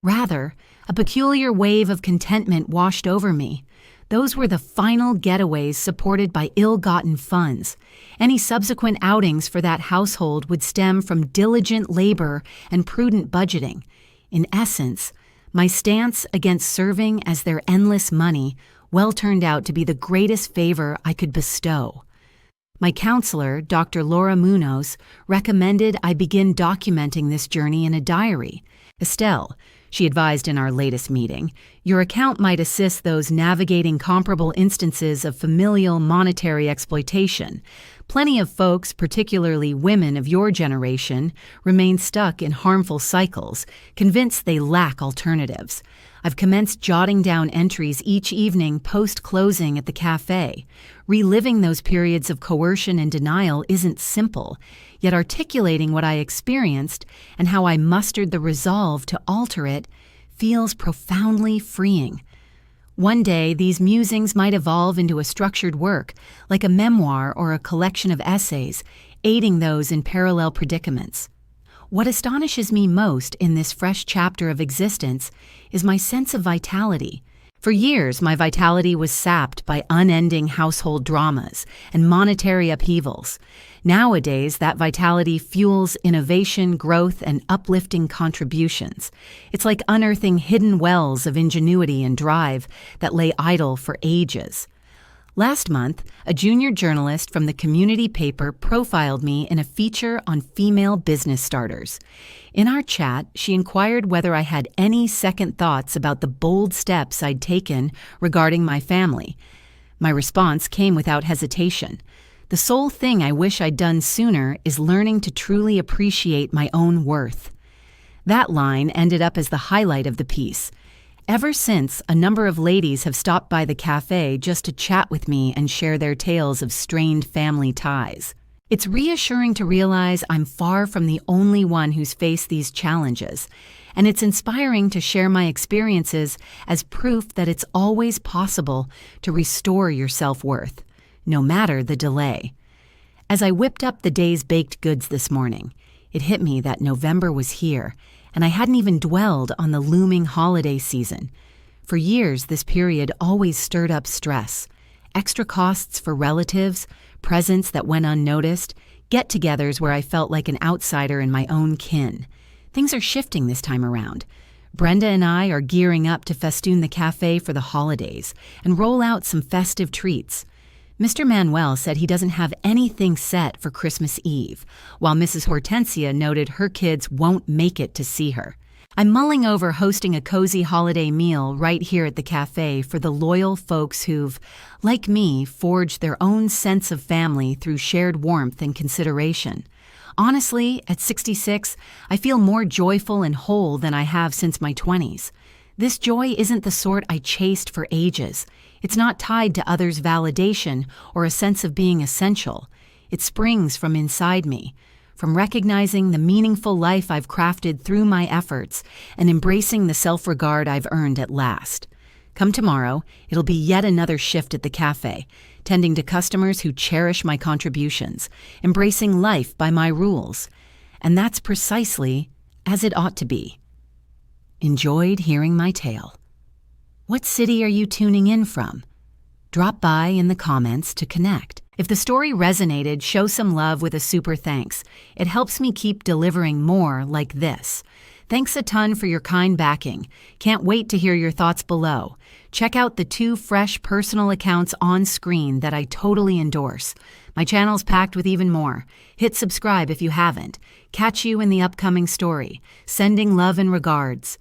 Rather, a peculiar wave of contentment washed over me. Those were the final getaways supported by ill-gotten funds. Any subsequent outings for that household would stem from diligent labor and prudent budgeting. In essence, my stance against serving as their endless money well turned out to be the greatest favor I could bestow. My counselor, Dr. Laura Munoz, recommended I begin documenting this journey in a diary. Estelle, she advised in our latest meeting, your account might assist those navigating comparable instances of familial monetary exploitation. Plenty of folks, particularly women of your generation, remain stuck in harmful cycles, convinced they lack alternatives. I've commenced jotting down entries each evening post-closing at the cafe. Reliving those periods of coercion and denial isn't simple, yet articulating what I experienced and how I mustered the resolve to alter it feels profoundly freeing. One day, these musings might evolve into a structured work, like a memoir or a collection of essays, aiding those in parallel predicaments. What astonishes me most in this fresh chapter of existence is my sense of vitality. For years, my vitality was sapped by unending household dramas and monetary upheavals. Nowadays, that vitality fuels innovation, growth, and uplifting contributions. It's like unearthing hidden wells of ingenuity and drive that lay idle for ages. Last month, a junior journalist from the community paper profiled me in a feature on female business starters. In our chat, she inquired whether I had any second thoughts about the bold steps I'd taken regarding my family. My response came without hesitation. The sole thing I wish I'd done sooner is learning to truly appreciate my own worth. That line ended up as the highlight of the piece. Ever since, a number of ladies have stopped by the cafe just to chat with me and share their tales of strained family ties. It's reassuring to realize I'm far from the only one who's faced these challenges, and it's inspiring to share my experiences as proof that it's always possible to restore your self-worth, no matter the delay. As I whipped up the day's baked goods this morning, it hit me that November was here, and I hadn't even dwelled on the looming holiday season. For years, this period always stirred up stress. Extra costs for relatives, presents that went unnoticed, get-togethers where I felt like an outsider in my own kin. Things are shifting this time around. Brenda and I are gearing up to festoon the cafe for the holidays and roll out some festive treats. Mr. Manuel said he doesn't have anything set for Christmas Eve, while Mrs. Hortensia noted her kids won't make it to see her. I'm mulling over hosting a cozy holiday meal right here at the cafe for the loyal folks who've, like me, forged their own sense of family through shared warmth and consideration. Honestly, at 66, I feel more joyful and whole than I have since my 20s. This joy isn't the sort I chased for ages. It's not tied to others' validation or a sense of being essential. It springs from inside me, from recognizing the meaningful life I've crafted through my efforts and embracing the self-regard I've earned at last. Come tomorrow, it'll be yet another shift at the cafe, tending to customers who cherish my contributions, embracing life by my rules. And that's precisely as it ought to be. Enjoyed hearing my tale. What city are you tuning in from? Drop by in the comments to connect. If the story resonated, show some love with a super thanks. It helps me keep delivering more like this. Thanks a ton for your kind backing. Can't wait to hear your thoughts below. Check out the 2 fresh personal accounts on screen that I totally endorse. My channel's packed with even more. Hit subscribe if you haven't. Catch you in the upcoming story. Sending love and regards.